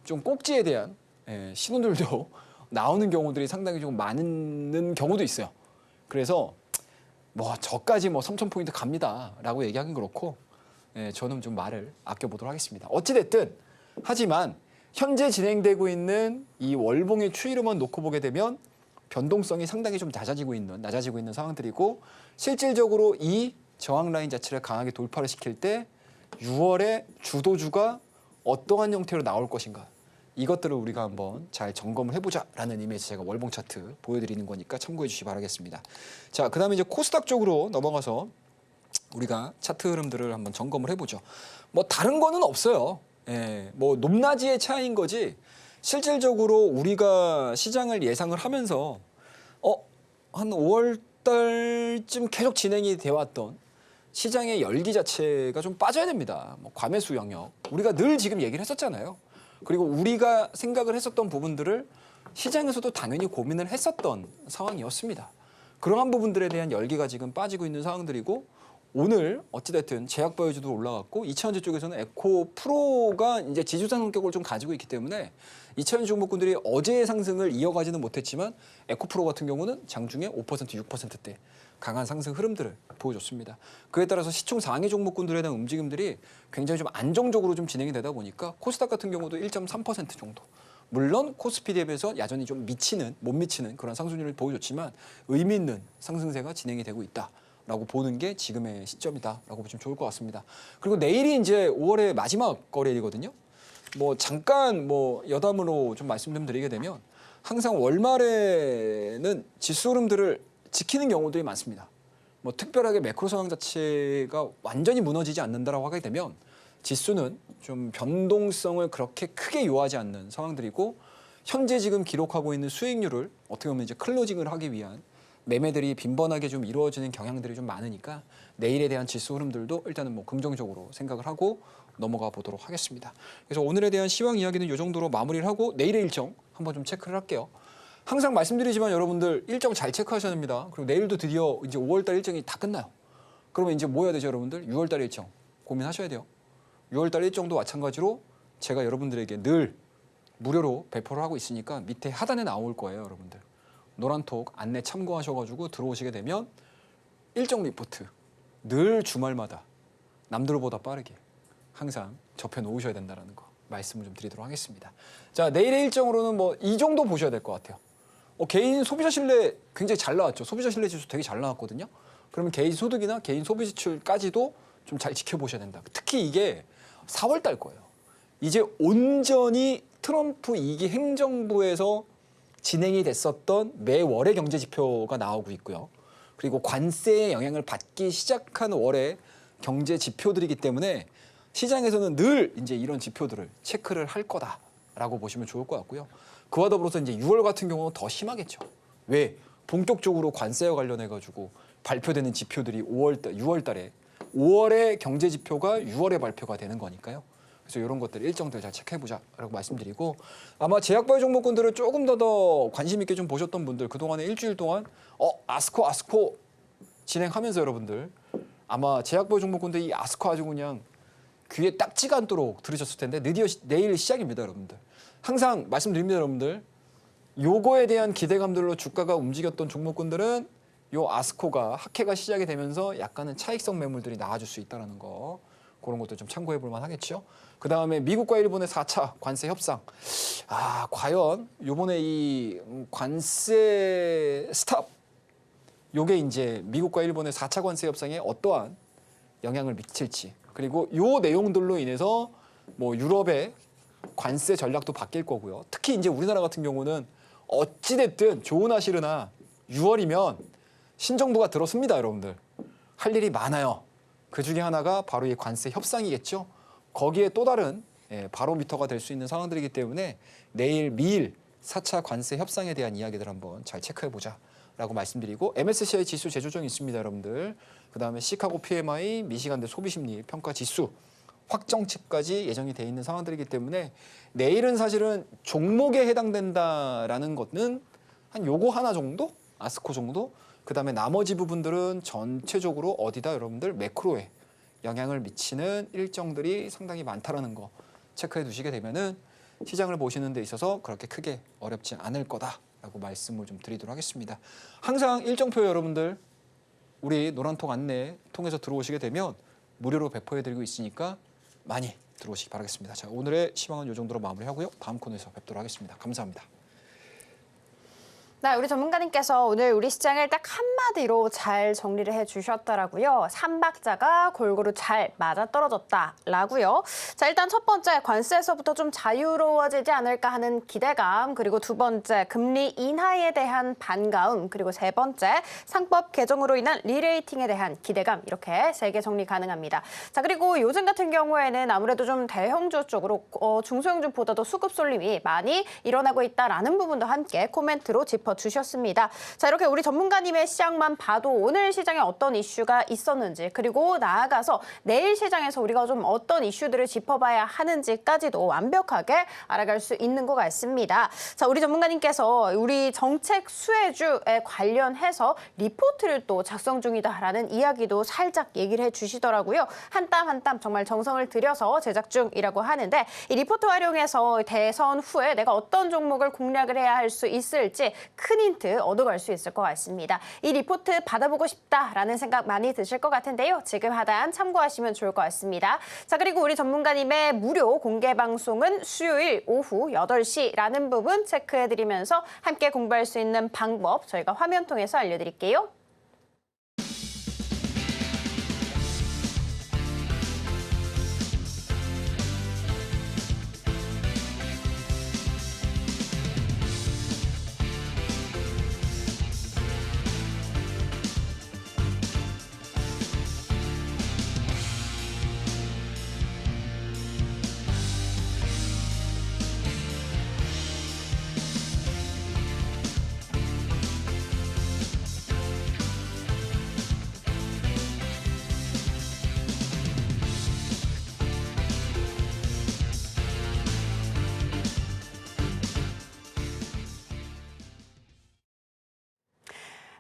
좀 꼭지에 대한 신호들도 나오는 경우들이 상당히 좀 많은 경우도 있어요. 그래서 뭐 저까지 뭐 3,000포인트 갑니다라고 얘기하긴 그렇고 저는 좀 말을 아껴보도록 하겠습니다. 어찌됐든 하지만 현재 진행되고 있는 이 월봉의 추이로만 놓고 보게 되면 변동성이 상당히 좀 낮아지고 있는 상황들이고 실질적으로 이 저항 라인 자체를 강하게 돌파를 시킬 때 6월에 주도주가 어떠한 형태로 나올 것인가 이것들을 우리가 한번 잘 점검을 해보자라는 의미에서 제가 월봉 차트 보여드리는 거니까 참고해 주시기 바라겠습니다. 자, 그다음에 이제 코스닥 쪽으로 넘어가서 우리가 차트 흐름들을 한번 점검을 해보죠. 뭐 다른 거는 없어요. 뭐 높낮이의 차이인 거지 실질적으로 우리가 시장을 예상을 하면서 한 5월 달쯤 계속 진행이 되어 왔던 시장의 열기 자체가 좀 빠져야 됩니다. 뭐 과매수 영역 우리가 늘 지금 얘기를 했었잖아요. 그리고 우리가 생각을 했었던 부분들을 시장에서도 당연히 고민을 했었던 상황이었습니다. 그러한 부분들에 대한 열기가 지금 빠지고 있는 상황들이고 오늘 어찌됐든 제약바이오주도 올라갔고 2차전지 쪽에서는 에코 프로가 이제 지주상 성격을 좀 가지고 있기 때문에 2차전지 종목군들이 어제의 상승을 이어가지는 못했지만 에코 프로 같은 경우는 장중에 5%, 6%대 강한 상승 흐름들을 보여줬습니다. 그에 따라서 시총 상위 종목군들에 대한 움직임들이 굉장히 좀 안정적으로 좀 진행이 되다 보니까 코스닥 같은 경우도 1.3% 정도. 물론 코스피 대비해서 야전히 좀 못 미치는 그런 상승률을 보여줬지만 의미 있는 상승세가 진행이 되고 있다. 라고 보는 게 지금의 시점이다라고 보시면 좋을 것 같습니다. 그리고 내일이 이제 5월의 마지막 거래일이거든요. 뭐 잠깐 뭐 여담으로 좀 말씀 좀 드리게 되면 항상 월말에는 지수 흐름들을 지키는 경우들이 많습니다. 뭐 특별하게 매크로 상황 자체가 완전히 무너지지 않는다라고 하게 되면 지수는 좀 변동성을 그렇게 크게 요하지 않는 상황들이고 현재 지금 기록하고 있는 수익률을 어떻게 보면 이제 클로징을 하기 위한 매매들이 빈번하게 좀 이루어지는 경향들이 좀 많으니까 내일에 대한 지수 흐름들도 일단은 뭐 긍정적으로 생각을 하고 넘어가 보도록 하겠습니다. 그래서 오늘에 대한 시황 이야기는 이 정도로 마무리를 하고 내일의 일정 한번 좀 체크를 할게요. 항상 말씀드리지만 여러분들 일정 잘 체크하셔야 됩니다. 그리고 내일도 드디어 이제 5월달 일정이 다 끝나요. 그러면 이제 뭐 해야 되죠, 여러분들? 6월달 일정 고민하셔야 돼요. 6월달 일정도 마찬가지로 제가 여러분들에게 늘 무료로 배포를 하고 있으니까 밑에 하단에 나올 거예요, 여러분들. 노란톡 안내 참고하셔가지고 들어오시게 되면 일정 리포트 늘 주말마다 남들보다 빠르게 항상 접해 놓으셔야 된다는 거 말씀을 좀 드리도록 하겠습니다. 자, 내일의 일정으로는 뭐 이 정도 보셔야 될 것 같아요. 개인 소비자 신뢰 굉장히 잘 나왔죠. 소비자 신뢰 지수 되게 잘 나왔거든요. 그러면 개인 소득이나 개인 소비 지출까지도 좀 잘 지켜보셔야 된다. 특히 이게 4월 달 거예요. 이제 온전히 트럼프 2기 행정부에서 진행이 됐었던 매월의 경제 지표가 나오고 있고요. 그리고 관세의 영향을 받기 시작한 월의 경제 지표들이기 때문에 시장에서는 늘 이제 이런 지표들을 체크를 할 거다라고 보시면 좋을 것 같고요. 그와 더불어서 이제 6월 같은 경우는 더 심하겠죠. 왜? 본격적으로 관세와 관련해 가지고 발표되는 지표들이 6월 달에 5월의 경제 지표가 6월에 발표가 되는 거니까요. 그래서 이런 것들 일정들 잘 체크해보자라고 말씀드리고 아마 제약바이오 종목군들을 조금 더 관심 있게 좀 보셨던 분들 그동안에 일주일 동안 아스코 진행하면서 여러분들 아마 제약바이오 종목군들 이 아스코 아주 그냥 귀에 딱지가 않도록 들으셨을 텐데 드디어 내일 시작입니다, 여러분들. 항상 말씀드립니다, 여러분들. 요거에 대한 기대감들로 주가가 움직였던 종목군들은 요 아스코가 학회가 시작이 되면서 약간은 차익성 매물들이 나와줄 수 있다는 거. 그런 것도 좀 참고해 볼 만하겠죠. 그 다음에 미국과 일본의 4차 관세 협상. 과연 요번에 이 관세 스탑 요게 이제 미국과 일본의 4차 관세 협상에 어떠한 영향을 미칠지. 그리고 요 내용들로 인해서 뭐 유럽의 관세 전략도 바뀔 거고요. 특히 이제 우리나라 같은 경우는 어찌됐든 좋으나 싫으나 6월이면 신정부가 들어섭니다, 여러분들. 할 일이 많아요. 그 중에 하나가 바로 이 관세 협상이겠죠. 거기에 또 다른 바로미터가 될 수 있는 상황들이기 때문에 내일 미일 4차 관세 협상에 대한 이야기들 한번 잘 체크해보자 라고 말씀드리고 MSCI 지수 재조정이 있습니다, 여러분들. 그다음에 시카고 PMI, 미시간대 소비심리 평가 지수 확정치까지 예정이 돼 있는 상황들이기 때문에 내일은 사실은 종목에 해당된다라는 것은 한 요거 하나 정도? 아스코 정도? 그다음에 나머지 부분들은 전체적으로 어디다 여러분들 매크로에 영향을 미치는 일정들이 상당히 많다라는 거 체크해 두시게 되면은 시장을 보시는 데 있어서 그렇게 크게 어렵지 않을 거다라고 말씀을 좀 드리도록 하겠습니다. 항상 일정표 여러분들 우리 노란통 안내 통해서 들어오시게 되면 무료로 배포해 드리고 있으니까 많이 들어오시기 바라겠습니다. 자, 오늘의 시황은 이 정도로 마무리하고요. 다음 코너에서 뵙도록 하겠습니다. 감사합니다. 네, 우리 전문가님께서 오늘 우리 시장을 딱 한마디로 잘 정리를 해주셨더라고요. 삼박자가 골고루 잘 맞아떨어졌다라고요. 자, 일단 첫 번째 관세에서부터 좀 자유로워지지 않을까 하는 기대감, 그리고 두 번째 금리 인하에 대한 반가움, 그리고 세 번째 상법 개정으로 인한 리레이팅에 대한 기대감, 이렇게 세 개 정리 가능합니다. 자, 그리고 요즘 같은 경우에는 아무래도 좀 대형주 쪽으로 중소형주보다도 수급 쏠림이 많이 일어나고 있다라는 부분도 함께 코멘트로 짚어주셨습니다. 자, 이렇게 우리 전문가님의 시장만 봐도 오늘 시장에 어떤 이슈가 있었는지, 그리고 나아가서 내일 시장에서 우리가 좀 어떤 이슈들을 짚어봐야 하는지까지도 완벽하게 알아갈 수 있는 것 같습니다. 자, 우리 전문가님께서 우리 정책 수혜주에 관련해서 리포트를 또 작성 중이다라는 이야기도 살짝 얘기를 해주시더라고요. 한 땀 한 땀 정말 정성을 들여서 제작 중이라고 하는데, 이 리포트 활용해서 대선 후에 내가 어떤 종목을 공략을 해야 할 수 있을지 큰 힌트 얻어갈 수 있을 것 같습니다. 이 리포트 받아보고 싶다라는 생각 많이 드실 것 같은데요. 지금 하단 참고하시면 좋을 것 같습니다. 자, 그리고 우리 전문가님의 무료 공개 방송은 수요일 오후 8시라는 부분 체크해드리면서 함께 공부할 수 있는 방법 저희가 화면 통해서 알려드릴게요.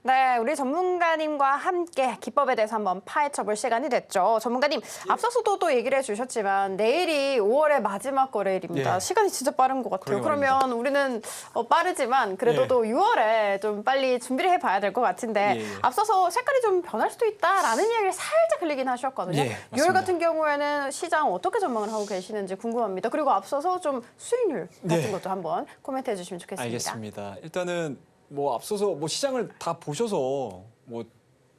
네, 우리 전문가님과 함께 기법에 대해서 한번 파헤쳐볼 시간이 됐죠. 전문가님, 앞서서도 또 얘기를 해주셨지만 내일이 5월의 마지막 거래일입니다. 예. 시간이 진짜 빠른 것 같아요. 그러게 그러면 우리는 빠르지만 그래도 예. 또 6월에 좀 빨리 준비를 해봐야 될 것 같은데 예, 예. 앞서서 색깔이 좀 변할 수도 있다라는 이야기를 살짝 흘리긴 하셨거든요. 예, 6월 맞습니다. 같은 경우에는 시장 어떻게 전망을 하고 계시는지 궁금합니다. 그리고 앞서서 좀 수익률 같은 네. 것도 한번 코멘트해 주시면 좋겠습니다. 알겠습니다. 일단은 뭐 앞서서 뭐 시장을 다 보셔서 뭐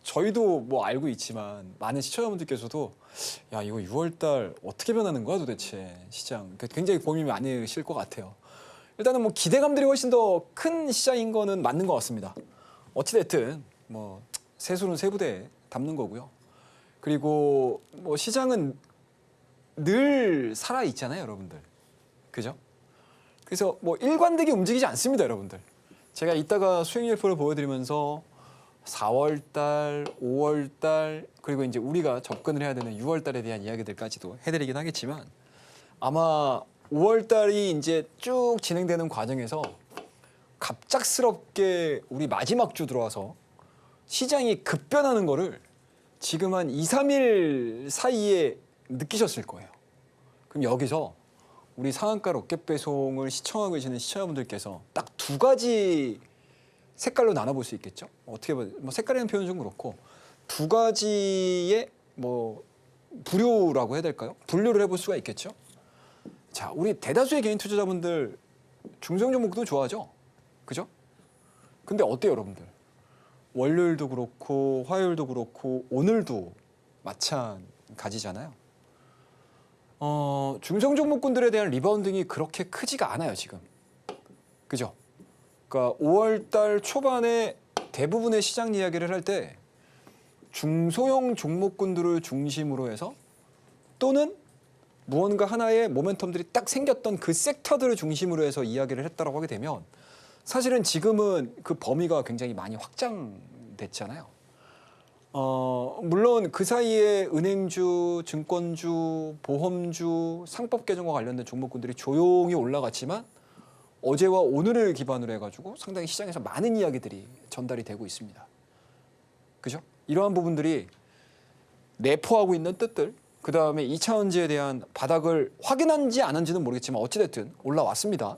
저희도 뭐 알고 있지만 많은 시청자분들께서도 야 이거 6월달 어떻게 변하는 거야 도대체 시장 굉장히 고민이 많으실 것 같아요. 일단은 뭐 기대감들이 훨씬 더 큰 시장인 거는 맞는 것 같습니다. 어찌됐든 뭐 세수는 세부대에 담는 거고요. 그리고 뭐 시장은 늘 살아 있잖아요, 여러분들. 그죠? 그래서 뭐 일관되게 움직이지 않습니다, 여러분들. 제가 이따가 수익률표를 보여드리면서 4월달, 5월달 그리고 이제 우리가 접근을 해야 되는 6월달에 대한 이야기들까지도 해드리긴 하겠지만 아마 5월달이 이제 쭉 진행되는 과정에서 갑작스럽게 우리 마지막 주 들어와서 시장이 급변하는 거를 지금 한 2, 3일 사이에 느끼셨을 거예요. 그럼 여기서 우리 상한가 로켓 배송을 시청하고 계시는 시청자분들께서 딱 두 가지 색깔로 나눠볼 수 있겠죠. 어떻게 보면 뭐 색깔이라는 표현은 좀 그렇고 두 가지의 뭐 부류라고 해야 될까요? 분류를 해볼 수가 있겠죠. 자, 우리 대다수의 개인 투자자분들 중성 종목도 좋아하죠, 그죠? 근데 어때요, 여러분들? 월요일도 그렇고 화요일도 그렇고 오늘도 마찬가지잖아요. 중성 종목군들에 대한 리바운딩이 그렇게 크지가 않아요, 지금. 그죠? 그러니까 5월달 초반에 대부분의 시장 이야기를 할 때 중소형 종목군들을 중심으로 해서 또는 무언가 하나의 모멘텀들이 딱 생겼던 그 섹터들을 중심으로 해서 이야기를 했다라고 하게 되면 사실은 지금은 그 범위가 굉장히 많이 확장됐잖아요. 물론 그 사이에 은행주, 증권주, 보험주, 상법 개정과 관련된 종목군들이 조용히 올라갔지만 어제와 오늘을 기반으로 해가지고 상당히 시장에서 많은 이야기들이 전달이 되고 있습니다. 그죠? 이러한 부분들이 내포하고 있는 뜻들, 그 다음에 2차원지에 대한 바닥을 확인한지 안 한지는 모르겠지만 어찌됐든 올라왔습니다.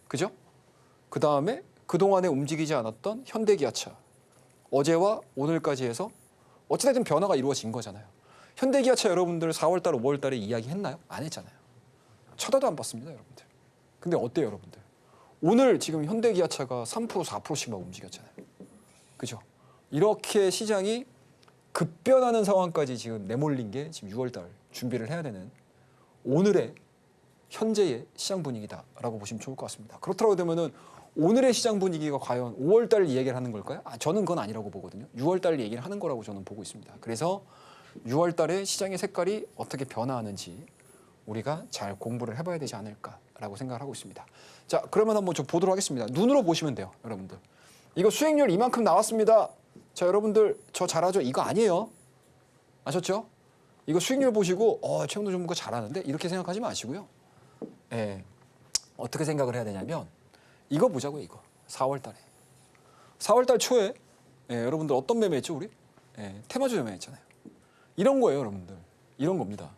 그죠? 그 다음에 그동안에 움직이지 않았던 현대기아차, 어제와 오늘까지 해서 어찌됐든 변화가 이루어진 거잖아요. 현대기아차 여러분들 4월달, 5월달에 이야기했나요? 안 했잖아요. 쳐다도 안 봤습니다, 여러분들. 근데 어때요, 여러분들? 오늘 지금 현대기아차가 3%, 4%씩 막 움직였잖아요. 그죠? 이렇게 시장이 급변하는 상황까지 지금 내몰린 게 지금 6월달 준비를 해야 되는 오늘의 현재의 시장 분위기다라고 보시면 좋을 것 같습니다. 그렇다고 되면은 오늘의 시장 분위기가 과연 5월달 얘기를 하는 걸까요? 저는 그건 아니라고 보거든요. 6월달 얘기를 하는 거라고 저는 보고 있습니다. 그래서 6월달에 시장의 색깔이 어떻게 변화하는지 우리가 잘 공부를 해봐야 되지 않을까라고 생각을 하고 있습니다. 자, 그러면 한번 좀 보도록 하겠습니다. 눈으로 보시면 돼요, 여러분들. 이거 수익률 이만큼 나왔습니다. 자, 여러분들 저 잘하죠? 이거 아니에요. 아셨죠? 이거 수익률 보시고 최영도 전문가 잘하는데 이렇게 생각하지 마시고요. 예, 어떻게 생각을 해야 되냐면 이거 보자고요, 이거. 4월달에. 4월달 초에 여러분들 어떤 매매했죠, 우리? 테마주 매매했잖아요. 이런 거예요, 여러분들. 이런 겁니다.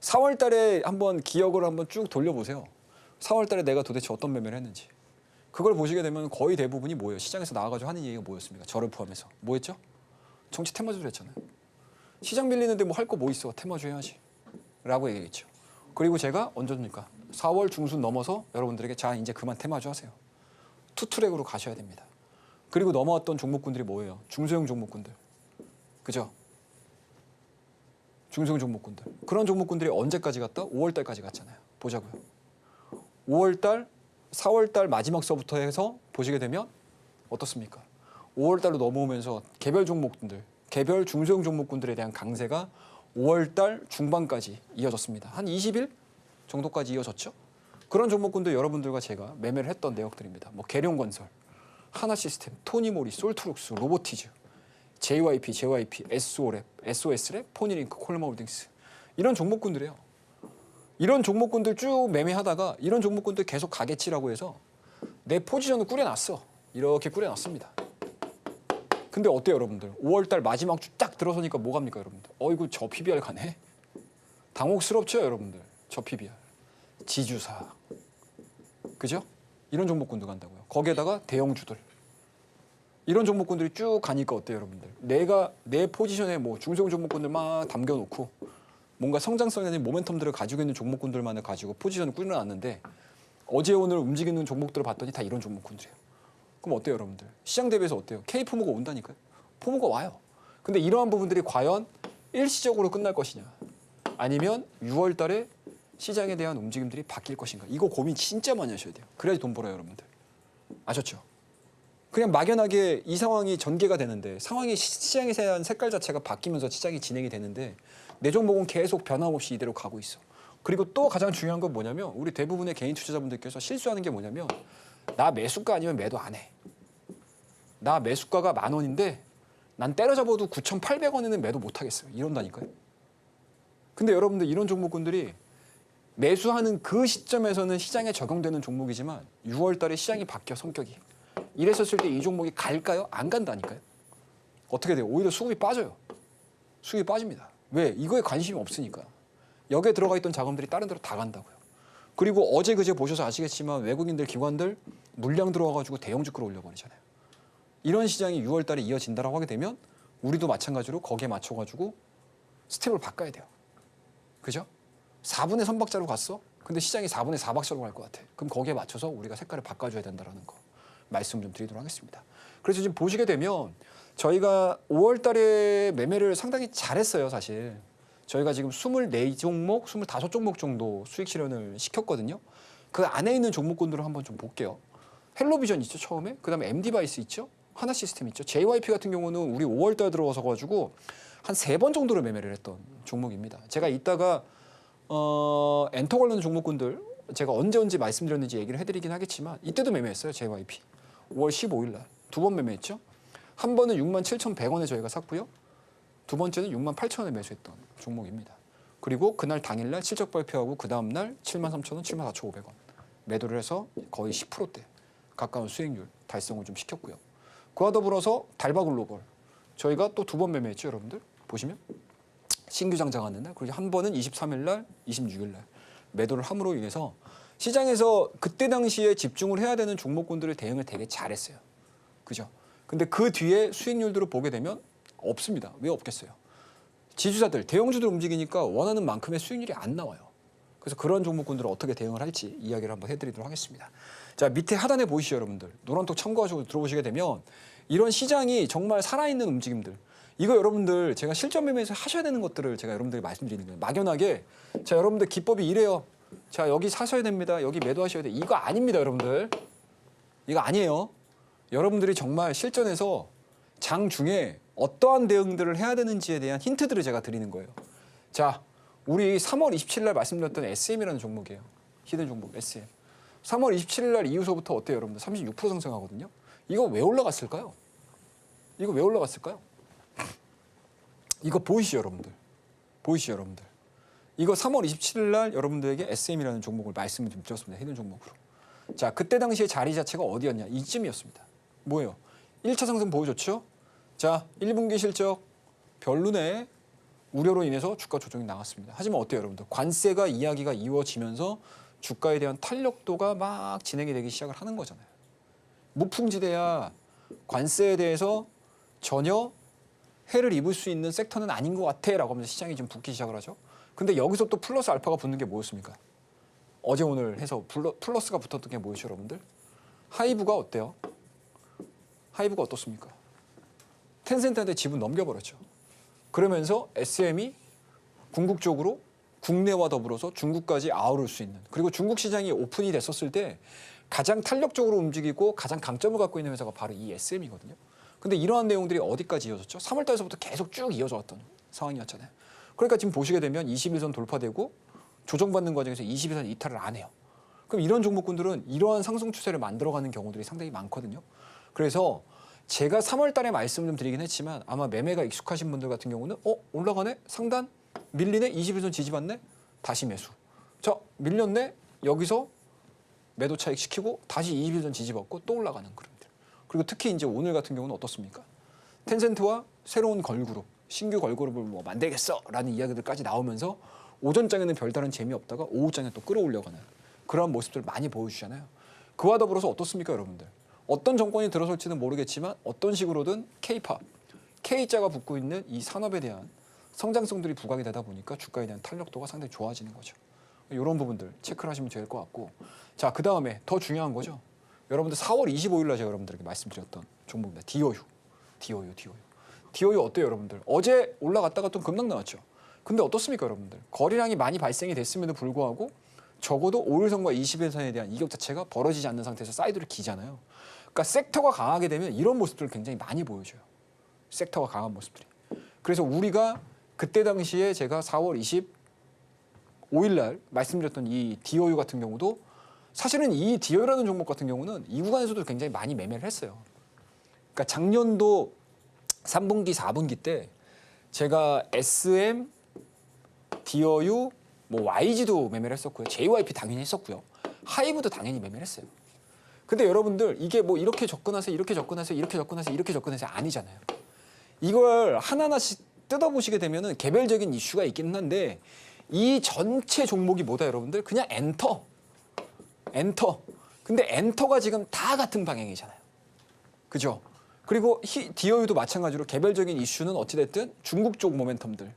4월달에 한번 기억을 한번 쭉 돌려보세요. 4월달에 내가 도대체 어떤 매매를 했는지. 그걸 보시게 되면 거의 대부분이 뭐예요? 시장에서 나와가지고 하는 얘기가 뭐였습니까? 저를 포함해서. 뭐였죠? 정치 테마주를 했잖아요. 시장 밀리는데 뭐 할 거 뭐 있어? 테마주 해야지. 라고 얘기했죠. 그리고 제가 언제입니까? 4월 중순 넘어서 여러분들에게 자, 이제 그만 테마주 하세요. 투트랙으로 가셔야 됩니다. 그리고 넘어왔던 종목군들이 뭐예요? 중소형 종목군들. 그죠? 중소형 종목군들. 그런 종목군들이 언제까지 갔다? 5월달까지 갔잖아요. 보자고요. 5월달, 4월달 마지막서부터 해서 보시게 되면 어떻습니까? 5월달로 넘어오면서 개별 종목군들, 개별 중소형 종목군들에 대한 강세가 5월달 중반까지 이어졌습니다. 한 20일 정도까지 이어졌죠. 그런 종목군들 여러분들과 제가 매매를 했던 내역들입니다. 뭐 계룡건설, 하나시스템, 토니모리, 솔트룩스, 로보티즈, JYP, SO랩, SOS랩, 포니링크, 콜마홀딩스 이런 종목군들이에요. 이런 종목군들 쭉 매매하다가 이런 종목군들 계속 가겠지라고 해서 내 포지션을 꾸려놨어. 이렇게 꾸려놨습니다. 근데 어때요, 여러분들? 5월 달 마지막 주 딱 들어서니까 뭐 갑니까, 여러분들? 이거 저 PBR 가네? 당혹스럽죠, 여러분들? 저 PBR. 지주사. 그죠? 이런 종목군들 간다고요. 거기에다가 대형주들. 이런 종목군들이 쭉 가니까 어때요, 여러분들? 내가 내 포지션에 뭐 중소형 종목군들 막 담겨놓고 뭔가 성장성이 아닌 모멘텀들을 가지고 있는 종목군들만을 가지고 포지션을 꾸려놨는데 어제 오늘 움직이는 종목들을 봤더니 다 이런 종목군들이에요. 그럼 어때요, 여러분들? 시장 대비해서 어때요? K포모가 온다니까요. 포모가 와요. 근데 이러한 부분들이 과연 일시적으로 끝날 것이냐 아니면 6월 달에 시장에 대한 움직임들이 바뀔 것인가 이거 고민 진짜 많이 하셔야 돼요. 그래야지 돈 벌어요, 여러분들. 아셨죠? 그냥 막연하게 이 상황이 전개가 되는데 상황이 시장에 대한 색깔 자체가 바뀌면서 시장이 진행이 되는데 내 종목은 계속 변함없이 이대로 가고 있어. 그리고 또 가장 중요한 건 뭐냐면 우리 대부분의 개인 투자자분들께서 실수하는 게 뭐냐면 나 매수가 아니면 매도 안 해. 나 매수가가 10,000원인데 난 때려잡아도 9,800원에는 매도 못 하겠어요. 이런다니까요. 근데 여러분들 이런 종목군들이 매수하는 그 시점에서는 시장에 적용되는 종목이지만 6월 달에 시장이 바뀌어 성격이. 이랬었을 때 이 종목이 갈까요? 안 간다니까요. 어떻게 돼요? 오히려 수급이 빠져요. 수급이 빠집니다. 왜? 이거에 관심이 없으니까. 여기에 들어가 있던 자금들이 다른 데로 다 간다고요. 그리고 어제 그제 보셔서 아시겠지만 외국인들 기관들 물량 들어와가지고 대형주 끌어올려버리잖아요. 이런 시장이 6월 달에 이어진다라고 하게 되면 우리도 마찬가지로 거기에 맞춰가지고 스텝을 바꿔야 돼요. 그죠? 4분의 3박자로 갔어? 근데 시장이 4분의 4박자로 갈 것 같아. 그럼 거기에 맞춰서 우리가 색깔을 바꿔줘야 된다는 거 말씀 좀 드리도록 하겠습니다. 그래서 지금 보시게 되면 저희가 5월 달에 매매를 상당히 잘했어요, 사실. 저희가 지금 24종목, 25종목 정도 수익 실현을 시켰거든요. 그 안에 있는 종목군들을 한번 좀 볼게요. 헬로비전 있죠, 처음에. 그다음에 MD바이스 있죠. 하나시스템 있죠. JYP 같은 경우는 우리 5월 달 들어와서 가지고 한 3번 정도를 매매를 했던 종목입니다. 제가 이따가 엔터 관련 종목군들 제가 언제 말씀드렸는지 얘기를 해드리긴 하겠지만 이때도 매매했어요. JYP. 5월 15일 날. 2번 매매했죠. 한 번은 67,100원에 저희가 샀고요. 두 번째는 68,000원에 매수했던 종목입니다. 그리고 그날 당일날 실적 발표하고 그 다음날 73,000원, 74,500원 매도를 해서 거의 10%대 가까운 수익률 달성을 좀 시켰고요. 그와 더불어서 달바글로벌 저희가 또 2번 매매했죠, 여러분들. 보시면 신규 장장하는 날, 그리고 한 번은 23일 날, 26일 날 매도를 함으로 인해서 시장에서 그때 당시에 집중을 해야 되는 종목군들을 대응을 되게 잘했어요. 그죠? 근데 그 뒤에 수익률들을 보게 되면 없습니다. 왜 없겠어요? 지주사들, 대형주들 움직이니까 원하는 만큼의 수익률이 안 나와요. 그래서 그런 종목군들을 어떻게 대응을 할지 이야기를 한번 해드리도록 하겠습니다. 자, 밑에 하단에 보이시죠, 여러분들. 노란톡 참고하시고 들어보시게 되면 이런 시장이 정말 살아있는 움직임들. 이거 여러분들 제가 실전 매매에서 하셔야 되는 것들을 제가 여러분들에게 말씀드리는 거예요. 막연하게 자, 여러분들 기법이 이래요. 자, 여기 사셔야 됩니다. 여기 매도하셔야 돼. 이거 아닙니다, 여러분들. 이거 아니에요. 여러분들이 정말 실전에서 장중에 어떠한 대응들을 해야 되는지에 대한 힌트들을 제가 드리는 거예요. 자, 우리 3월 27일 날 말씀드렸던 SM이라는 종목이에요. 히든 종목 SM. 3월 27일 날 이후서부터 어때요, 여러분들? 36% 상승하거든요. 이거 왜 올라갔을까요? 이거 왜 올라갔을까요? 이거 보이시죠, 여러분들? 보이시죠, 여러분들? 이거 3월 27일 날 여러분들에게 SM이라는 종목을 말씀을 좀 드렸습니다. 히든 종목으로. 자, 그때 당시에 자리 자체가 어디였냐? 이쯤이었습니다. 뭐예요? 1차 상승 보여줬죠? 자, 1분기 실적 별로네. 우려로 인해서 주가 조정이 나왔습니다. 하지만 어때요, 여러분들? 관세가 이야기가 이루어지면서 주가에 대한 탄력도가 막 진행이 되기 시작을 하는 거잖아요. 무풍지대야 관세에 대해서 전혀 해를 입을 수 있는 섹터는 아닌 것 같아 라고 하면서 시장이 좀 붙기 시작을 하죠. 근데 여기서 또 플러스 알파가 붙는 게 뭐였습니까? 어제 오늘 해서 플러스가 붙었던 게 뭐였죠, 여러분들? 하이브가 어때요? 하이브가 어떻습니까? 텐센트한테 지분 넘겨버렸죠. 그러면서 SM이 궁극적으로 국내와 더불어서 중국까지 아우를 수 있는, 그리고 중국 시장이 오픈이 됐었을 때 가장 탄력적으로 움직이고 가장 강점을 갖고 있는 회사가 바로 이 SM이거든요. 근데 이러한 내용들이 어디까지 이어졌죠? 3월 달에서부터 계속 쭉 이어져 왔던 상황이었잖아요. 그러니까 지금 보시게 되면 21선 돌파되고 조정받는 과정에서 22선 이탈을 안 해요. 그럼 이런 종목군들은 이러한 상승 추세를 만들어가는 경우들이 상당히 많거든요. 그래서 제가 3월 달에 말씀을 좀 드리긴 했지만 아마 매매가 익숙하신 분들 같은 경우는 올라가네? 상단? 밀리네? 21선 지지받네? 다시 매수. 자, 밀렸네? 여기서 매도 차익 시키고 다시 21선 지지받고 또 올라가는 그런. 그리고 특히 이제 오늘 같은 경우는 어떻습니까? 텐센트와 새로운 걸그룹, 신규 걸그룹을 뭐 만들겠어라는 이야기들까지 나오면서 오전장에는 별다른 재미없다가 오후장에 또 끌어올려가는 그러한 모습들을 많이 보여주잖아요. 그와 더불어서 어떻습니까, 여러분들? 어떤 정권이 들어설지는 모르겠지만 어떤 식으로든 K-팝, K자가 붙고 있는 이 산업에 대한 성장성들이 부각이 되다 보니까 주가에 대한 탄력도가 상당히 좋아지는 거죠. 이런 부분들 체크를 하시면 될 것 같고, 자, 그 다음에 더 중요한 거죠. 여러분들 4월 25일 날 제가 여러분들에게 말씀드렸던 종목입니다. DOU 어때요, 여러분들? 어제 올라갔다가 또 급락 나왔죠. 근데 어떻습니까, 여러분들? 거래량이 많이 발생이 됐음에도 불구하고 적어도 5일선과 20일선에 대한 이격 자체가 벌어지지 않는 상태에서 사이드를 기잖아요. 그러니까 섹터가 강하게 되면 이런 모습들을 굉장히 많이 보여줘요. 섹터가 강한 모습들이. 그래서 우리가 그때 당시에 제가 4월 25일 날 말씀드렸던 이 DOU 같은 경우도 사실은 이 DOU라는 종목 같은 경우는 이 구간에서도 굉장히 많이 매매를 했어요. 그러니까 작년도 3분기, 4분기 때 제가 SM, DOU, 뭐 YG도 매매를 했었고요. JYP 당연히 했었고요. 하이브도 당연히 매매를 했어요. 근데 여러분들 이게 뭐 이렇게 접근하세요, 이렇게 접근하세요, 이렇게 접근하세요, 이렇게 접근하세요 아니잖아요. 이걸 하나하나씩 뜯어보시게 되면은 개별적인 이슈가 있기는 한데 이 전체 종목이 뭐다, 여러분들? 그냥 엔터. 근데 엔터가 지금 다 같은 방향이잖아요. 그죠? 그리고 DOU도 마찬가지로 개별적인 이슈는 어찌됐든 중국 쪽 모멘텀들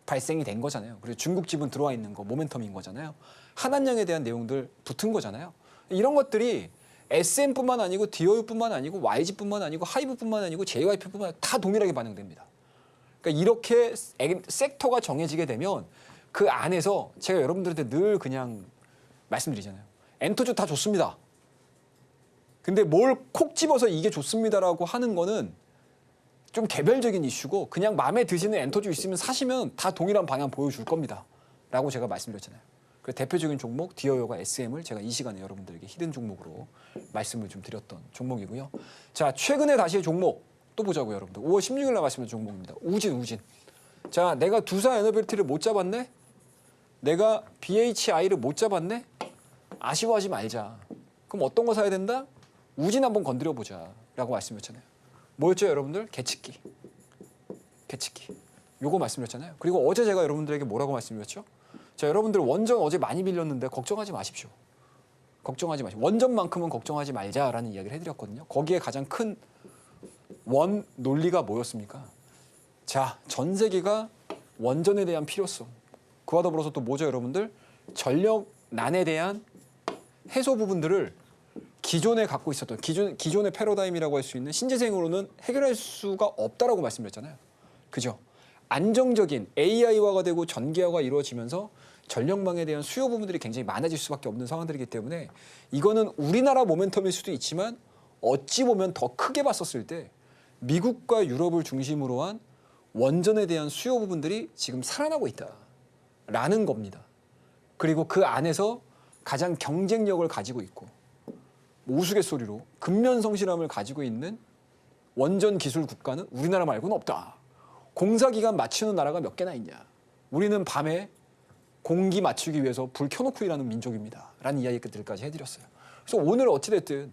발생이 된 거잖아요. 그리고 중국 지분 들어와 있는 거 모멘텀인 거잖아요. 한한령에 대한 내용들 붙은 거잖아요. 이런 것들이 SM뿐만 아니고 DOU뿐만 아니고 YG뿐만 아니고 하이브뿐만 아니고 JYP뿐만 아니고 다 동일하게 반영됩니다. 그러니까 이렇게 섹터가 정해지게 되면 그 안에서 제가 여러분들한테 늘 그냥 말씀드리잖아요. 엔터주 다 좋습니다. 근데 뭘 콕 집어서 이게 좋습니다라고 하는 거는 좀 개별적인 이슈고 그냥 마음에 드시는 엔터주 있으면 사시면 다 동일한 방향 보여줄 겁니다. 라고 제가 말씀드렸잖아요. 그 대표적인 종목 DOU가 SM을 제가 이 시간에 여러분들에게 히든 종목으로 말씀을 좀 드렸던 종목이고요. 자, 최근에 다시 종목 또 보자고요, 여러분들. 5월 16일 날 말씀드린 종목입니다. 우진. 자, 내가 두사 에너빌티를 못 잡았네? 내가 BHI를 못 잡았네? 아쉬워하지 말자. 그럼 어떤 거 사야 된다? 우진 한번 건드려 보자 라고 말씀드렸잖아요. 뭐였죠, 여러분들? 개치기. 요거 말씀드렸잖아요. 그리고 어제 제가 여러분들에게 뭐라고 말씀드렸죠? 자, 여러분들 원전 어제 많이 빌렸는데 걱정하지 마십시오. 원전만큼은 걱정하지 말자라는 이야기를 해드렸거든요. 거기에 가장 큰 원 논리가 뭐였습니까? 자, 전 세계가 원전에 대한 필요성. 그와 더불어서 또 뭐죠, 여러분들? 전력난에 대한 해소 부분들을 기존에 갖고 있었던 기존의 패러다임이라고 할 수 있는 신재생으로는 해결할 수가 없다라고 말씀드렸잖아요. 그죠? 안정적인 AI화가 되고 전기화가 이루어지면서 전력망에 대한 수요 부분들이 굉장히 많아질 수밖에 없는 상황들이기 때문에 이거는 우리나라 모멘텀일 수도 있지만 어찌 보면 더 크게 봤었을 때 미국과 유럽을 중심으로 한 원전에 대한 수요 부분들이 지금 살아나고 있다라는 겁니다. 그리고 그 안에서 가장 경쟁력을 가지고 있고 우스갯소리로 근면성실함을 가지고 있는 원전 기술 국가는 우리나라 말고는 없다. 공사기간 맞추는 나라가 몇 개나 있냐. 우리는 밤에 공기 맞추기 위해서 불 켜놓고 일하는 민족입니다. 라는 이야기들까지 해드렸어요. 그래서 오늘 어찌됐든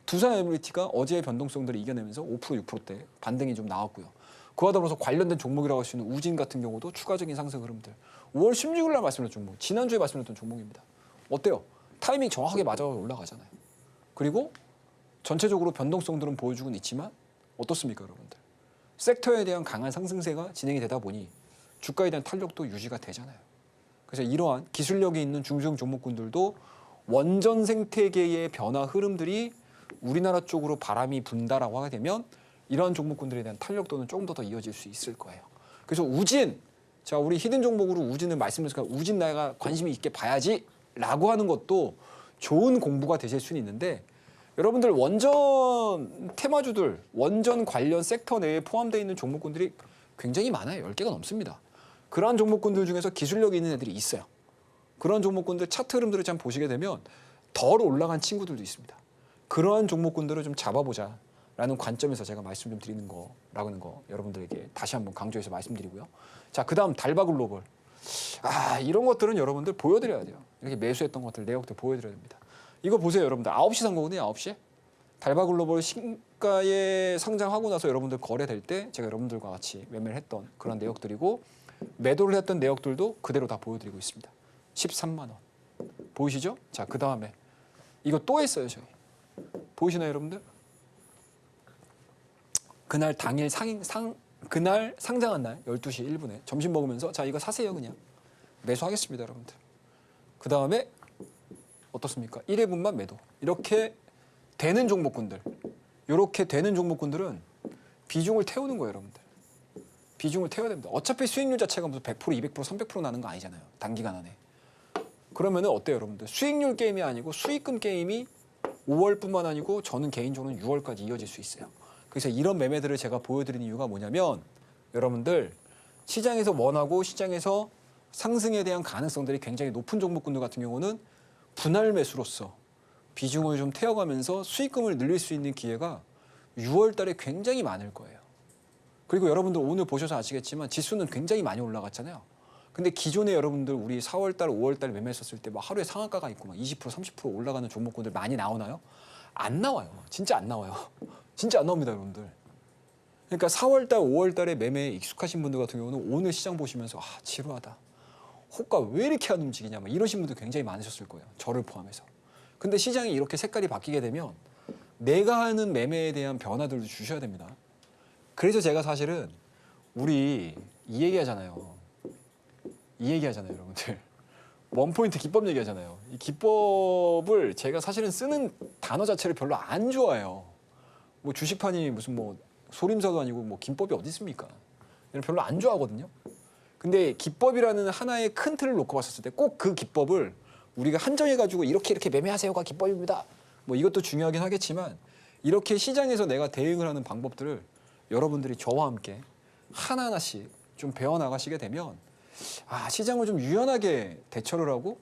두산에너빌리티가 어제의 변동성들을 이겨내면서 5% 6%대 반등이 좀 나왔고요. 그와 더불어서 관련된 종목이라고 할 수 있는 우진 같은 경우도 추가적인 상승 흐름들. 5월 16일 날 말씀드렸던 종목, 지난주에 말씀드렸던 종목입니다. 어때요? 타이밍 정확하게 맞아 올라가잖아요. 그리고 전체적으로 변동성들은 보여주고는 있지만 어떻습니까, 여러분들? 섹터에 대한 강한 상승세가 진행이 되다 보니 주가에 대한 탄력도 유지가 되잖아요. 그래서 이러한 기술력이 있는 중소형 종목군들도 원전 생태계의 변화 흐름들이 우리나라 쪽으로 바람이 분다라고 하게 되면 이러한 종목군들에 대한 탄력도는 조금 더 이어질 수 있을 거예요. 그래서 우진, 자, 우리 히든 종목으로 우진을 말씀드렸으니까 우진 내가 관심이 있게 봐야지라고 하는 것도 좋은 공부가 되실 수는 있는데 여러분들 원전 테마주들, 원전 관련 섹터 내에 포함되어 있는 종목군들이 굉장히 많아요. 10개가 넘습니다. 그러한 종목군들 중에서 기술력이 있는 애들이 있어요. 그런 종목군들 차트 흐름들을 좀 보시게 되면 덜 올라간 친구들도 있습니다. 그러한 종목군들을 좀 잡아보자라는 관점에서 제가 말씀 좀 드리는 거라는 거 여러분들에게 다시 한번 강조해서 말씀드리고요. 자, 그다음 달바글로벌. 이런 것들은 여러분들 보여드려야 돼요. 이렇게 매수했던 것들 내역들 보여드려야 됩니다. 이거 보세요, 여러분들. 9시 산 거거든요, 9시에. 달바글로벌 시가에 상장하고 나서 여러분들 거래될 때 제가 여러분들과 같이 매매를 했던 그런 내역들이고 매도를 했던 내역들도 그대로 다 보여드리고 있습니다. 13만 원. 보이시죠? 자, 그 다음에 이거 또 했어요, 저희. 보이시나요, 여러분들? 그날 당일 그날 상장한 날 12시 1분에 점심 먹으면서 자, 이거 사세요, 그냥. 매수하겠습니다, 여러분들. 그 다음에 어떻습니까? 1회분만 매도. 이렇게 되는 종목군들. 이렇게 되는 종목군들은 비중을 태우는 거예요, 여러분들. 비중을 태워야 됩니다. 어차피 수익률 자체가 무슨 100%, 200%, 300% 나는 거 아니잖아요. 단기간 안에. 그러면은 어때요, 여러분들? 수익률 게임이 아니고 수익금 게임이 5월뿐만 아니고 저는 개인적으로는 6월까지 이어질 수 있어요. 그래서 이런 매매들을 제가 보여드리는 이유가 뭐냐면 여러분들 시장에서 원하고 시장에서 상승에 대한 가능성들이 굉장히 높은 종목군들 같은 경우는 분할 매수로서 비중을 좀 태워가면서 수익금을 늘릴 수 있는 기회가 6월 달에 굉장히 많을 거예요. 그리고 여러분들 오늘 보셔서 아시겠지만 지수는 굉장히 많이 올라갔잖아요. 근데 기존에 여러분들 우리 4월 달, 5월 달 매매했었을 때 막 하루에 상한가가 있고 막 20%, 30% 올라가는 종목군들 많이 나오나요? 안 나와요. 진짜 안 나와요. 진짜 안 나옵니다, 여러분들. 그러니까 4월 달, 5월 달에 매매에 익숙하신 분들 같은 경우는 오늘 시장 보시면서 지루하다. 호가 왜 이렇게 안 움직이냐 막 이러신 분들 굉장히 많으셨을 거예요. 저를 포함해서. 근데 시장이 이렇게 색깔이 바뀌게 되면 내가 하는 매매에 대한 변화들도 주셔야 됩니다. 그래서 제가 사실은 우리 이 얘기하잖아요. 여러분들. 원포인트 기법 얘기하잖아요. 이 기법을 제가 사실은 쓰는 단어 자체를 별로 안 좋아해요. 뭐 주식판이 무슨 뭐 소림사도 아니고 뭐 기법이 어디 있습니까? 이런 별로 안 좋아하거든요. 근데 기법이라는 하나의 큰 틀을 놓고 봤었을 때 꼭 그 기법을 우리가 한정해가지고 이렇게 매매하세요가 기법입니다. 뭐 이것도 중요하긴 하겠지만 이렇게 시장에서 내가 대응을 하는 방법들을 여러분들이 저와 함께 하나하나씩 좀 배워나가시게 되면 시장을 좀 유연하게 대처를 하고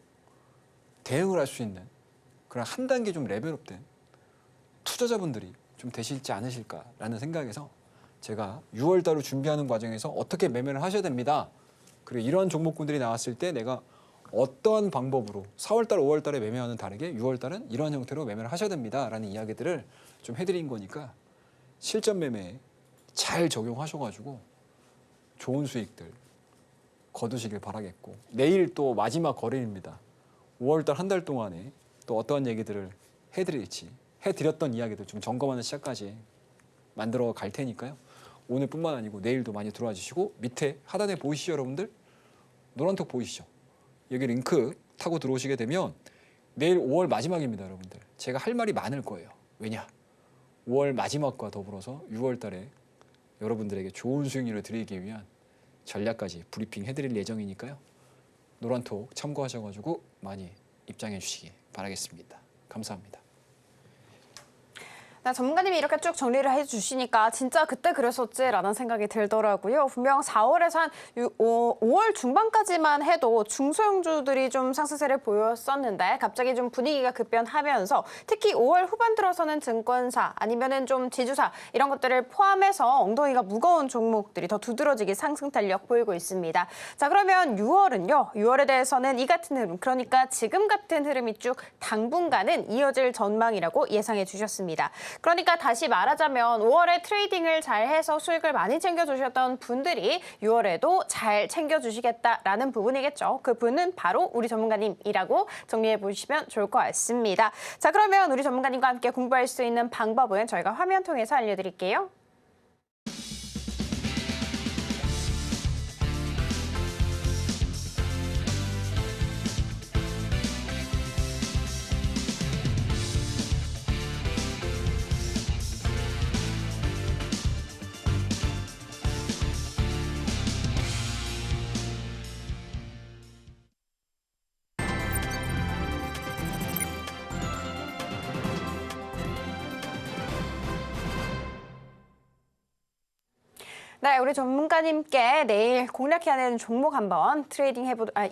대응을 할 수 있는 그런 한 단계 좀 레벨업된 투자자분들이 좀 되실지 않으실까라는 생각에서 제가 6월 달을 준비하는 과정에서 어떻게 매매를 하셔야 됩니다. 그리고 이러한 종목군들이 나왔을 때 내가 어떠한 방법으로 4월 달, 5월 달에 매매와는 다르게 6월 달은 이러한 형태로 매매를 하셔야 됩니다라는 이야기들을 좀 해드린 거니까 실전 매매에 잘 적용하셔가지고 좋은 수익들 거두시길 바라겠고 내일 또 마지막 거래입니다. 5월 달 한 달 동안에 또 어떠한 얘기들을 해드릴지 해드렸던 이야기들 좀 점검하는 시작까지 만들어 갈 테니까요. 오늘뿐만 아니고 내일도 많이 들어와 주시고 밑에 하단에 보이시죠, 여러분들? 노란톡 보이시죠? 여기 링크 타고 들어오시게 되면 내일 5월 마지막입니다, 여러분들. 제가 할 말이 많을 거예요. 왜냐? 5월 마지막과 더불어서 6월 달에 여러분들에게 좋은 수익률을 드리기 위한 전략까지 브리핑 해드릴 예정이니까요. 노란톡 참고하셔가지고 많이 입장해 주시기 바라겠습니다. 감사합니다. 전문가님이 이렇게 쭉 정리를 해주시니까 진짜 그때 그랬었지라는 생각이 들더라고요. 분명 4월에서 한 5월 중반까지만 해도 중소형주들이 좀 상승세를 보였었는데 갑자기 좀 분위기가 급변하면서 특히 5월 후반 들어서는 증권사 아니면은 좀 지주사 이런 것들을 포함해서 엉덩이가 무거운 종목들이 더 두드러지게 상승 탄력 보이고 있습니다. 자, 그러면 6월은요. 6월에 대해서는 이 같은 흐름, 그러니까 지금 같은 흐름이 쭉 당분간은 이어질 전망이라고 예상해 주셨습니다. 그러니까 다시 말하자면 5월에 트레이딩을 잘 해서 수익을 많이 챙겨주셨던 분들이 6월에도 잘 챙겨주시겠다라는 부분이겠죠. 그 분은 바로 우리 전문가님이라고 정리해 보시면 좋을 것 같습니다. 자, 그러면 우리 전문가님과 함께 공부할 수 있는 방법은 저희가 화면 통해서 알려드릴게요. 네, 우리 전문가님께 내일 공략해야 되는 종목 한번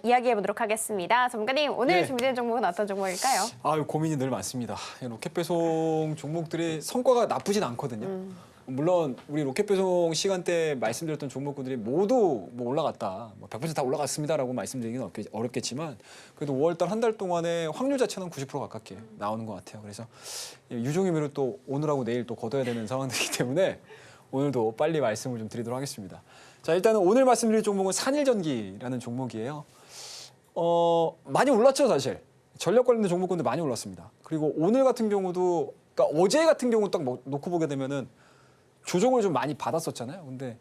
이야기해보도록 하겠습니다. 전문가님, 오늘 준비된 종목은 어떤 종목일까요? 고민이 늘 많습니다. 로켓 배송 종목들이 성과가 나쁘진 않거든요. 물론 우리 로켓 배송 시간대 말씀드렸던 종목군들이 모두 뭐 올라갔다, 뭐 100%다 올라갔습니다라고 말씀드리기는 어렵겠지만 그래도 5월달 한 달 동안에 확률 자체는 90% 가깝게 나오는 것 같아요. 그래서 유종의미로 또 오늘하고 내일 또 거둬야 되는 상황이기 때문에 오늘도 빨리 말씀을 좀 드리도록 하겠습니다. 자, 일단은 오늘 말씀드릴 종목은 산일전기라는 종목이에요. 많이 올랐죠, 사실. 전력 관련된 종목군들 많이 올랐습니다. 그리고 오늘 같은 경우도, 그러니까 어제 같은 경우 딱 놓고 보게 되면은 조정을 좀 많이 받았었잖아요. 근데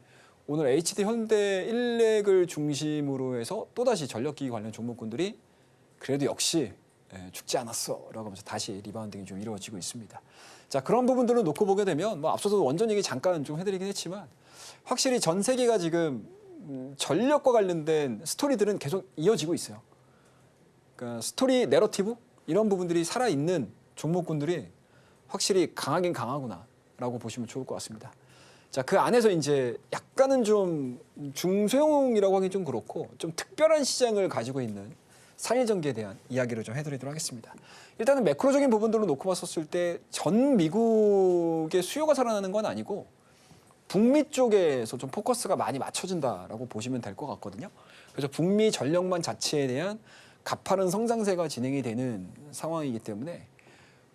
오늘 HD 현대 일렉을 중심으로 해서 또다시 전력기기 관련 종목군들이 그래도 역시 죽지 않았어라고 하면서 다시 리바운딩이 좀 이루어지고 있습니다. 자, 그런 부분들을 놓고 보게 되면 뭐 앞서서 원전 얘기 잠깐 좀 해드리긴 했지만 확실히 전 세계가 지금 전력과 관련된 스토리들은 계속 이어지고 있어요. 그러니까 스토리 내러티브 이런 부분들이 살아있는 종목군들이 확실히 강하긴 강하구나라고 보시면 좋을 것 같습니다. 자, 그 안에서 이제 약간은 좀 중소형이라고 하긴 좀 그렇고 좀 특별한 시장을 가지고 있는 산일전기에 대한 이야기를 좀 해드리도록 하겠습니다. 일단은 매크로적인 부분들로 놓고 봤었을 때 전 미국의 수요가 살아나는 건 아니고 북미 쪽에서 좀 포커스가 많이 맞춰진다라고 보시면 될 것 같거든요. 그래서 북미 전력망 자체에 대한 가파른 성장세가 진행이 되는 상황이기 때문에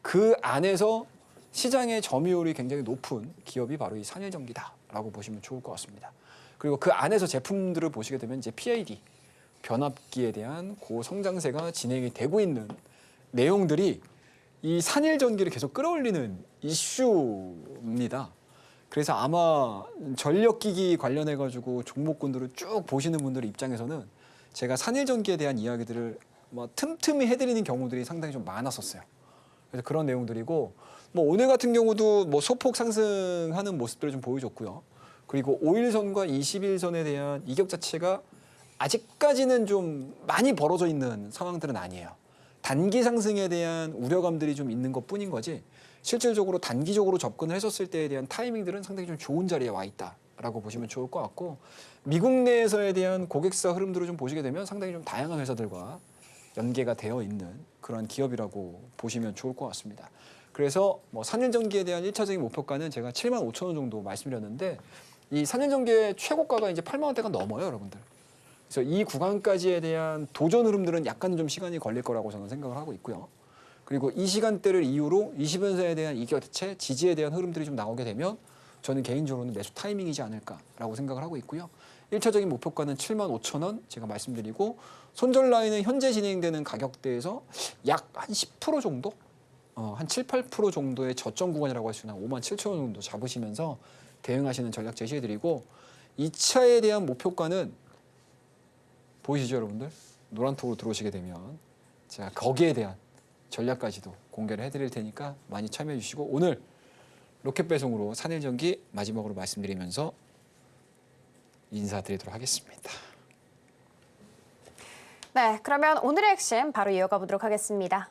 그 안에서 시장의 점유율이 굉장히 높은 기업이 바로 이 산일전기다라고 보시면 좋을 것 같습니다. 그리고 그 안에서 제품들을 보시게 되면 이제 PID, 변압기에 대한 고성장세가 진행이 되고 있는 내용들이 이 산일전기를 계속 끌어올리는 이슈입니다. 그래서 아마 전력기기 관련해 가지고 종목군들을 쭉 보시는 분들 입장에서는 제가 산일전기에 대한 이야기들을 뭐 틈틈이 해드리는 경우들이 상당히 좀 많았었어요. 그래서 그런 내용들이고 뭐 오늘 같은 경우도 뭐 소폭 상승하는 모습들을 좀 보여줬고요. 그리고 5일선과 20일선에 대한 이격 자체가 아직까지는 좀 많이 벌어져 있는 상황들은 아니에요. 단기 상승에 대한 우려감들이 좀 있는 것뿐인 거지 실질적으로 단기적으로 접근을 했었을 때에 대한 타이밍들은 상당히 좀 좋은 자리에 와 있다라고 보시면 좋을 것 같고 미국 내에서에 대한 고객사 흐름들을 좀 보시게 되면 상당히 좀 다양한 회사들과 연계가 되어 있는 그런 기업이라고 보시면 좋을 것 같습니다. 그래서 뭐 산일전기에 대한 1차적인 목표가는 제가 75,000원 정도 말씀드렸는데 이 산일전기의 최고가가 이제 8만 원대가 넘어요, 여러분들. 그래서 이 구간까지에 대한 도전 흐름들은 약간 좀 시간이 걸릴 거라고 저는 생각을 하고 있고요. 그리고 이 시간대를 이유로 20연선에 대한 이격 자체, 지지에 대한 흐름들이 좀 나오게 되면 저는 개인적으로는 매수 타이밍이지 않을까라고 생각을 하고 있고요. 1차적인 목표가는 75,000원 제가 말씀드리고 손절 라인은 현재 진행되는 가격대에서 약 한 10% 정도? 한 7, 8% 정도의 저점 구간이라고 할 수 있는 57,000원 정도 잡으시면서 대응하시는 전략 제시해드리고 2차에 대한 목표가는 보이시죠, 여러분들? 노란톡으로 들어오시게 되면 제가 거기에 대한 전략까지도 공개를 해드릴 테니까 많이 참여해 주시고 오늘 로켓 배송으로 산일전기 마지막으로 말씀드리면서 인사드리도록 하겠습니다. 네, 그러면 오늘의 핵심 바로 이어가 보도록 하겠습니다.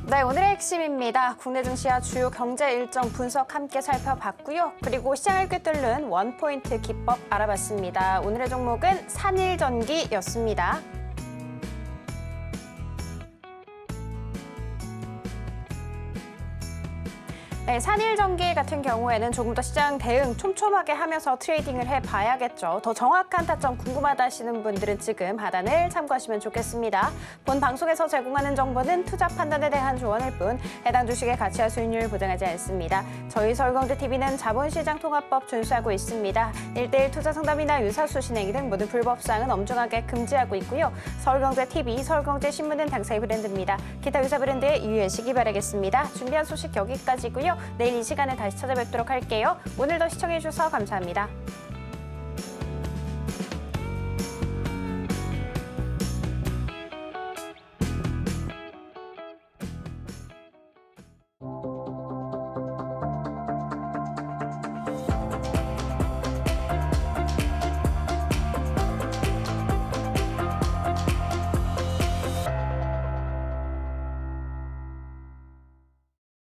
네, 오늘의 핵심입니다. 국내 증시와 주요 경제 일정 분석 함께 살펴봤고요. 그리고 시장을 꿰뚫는 원포인트 기법 알아봤습니다. 오늘의 종목은 산일전기였습니다. 네, 산일전기 같은 경우에는 조금 더 시장 대응 촘촘하게 하면서 트레이딩을 해봐야겠죠. 더 정확한 타점 궁금하다 하시는 분들은 지금 하단을 참고하시면 좋겠습니다. 본 방송에서 제공하는 정보는 투자 판단에 대한 조언일 뿐 해당 주식의 가치와 수익률 보장하지 않습니다. 저희 서울경제TV는 자본시장통합법 준수하고 있습니다. 1:1 투자 상담이나 유사수 진행 등 모든 불법사항은 엄중하게 금지하고 있고요. 서울경제TV, 서울경제신문은 당사의 브랜드입니다. 기타 유사 브랜드에 유의하시기 바라겠습니다. 준비한 소식 여기까지고요. 내일 이 시간에 다시 찾아뵙도록 할게요. 오늘도 시청해주셔서 감사합니다.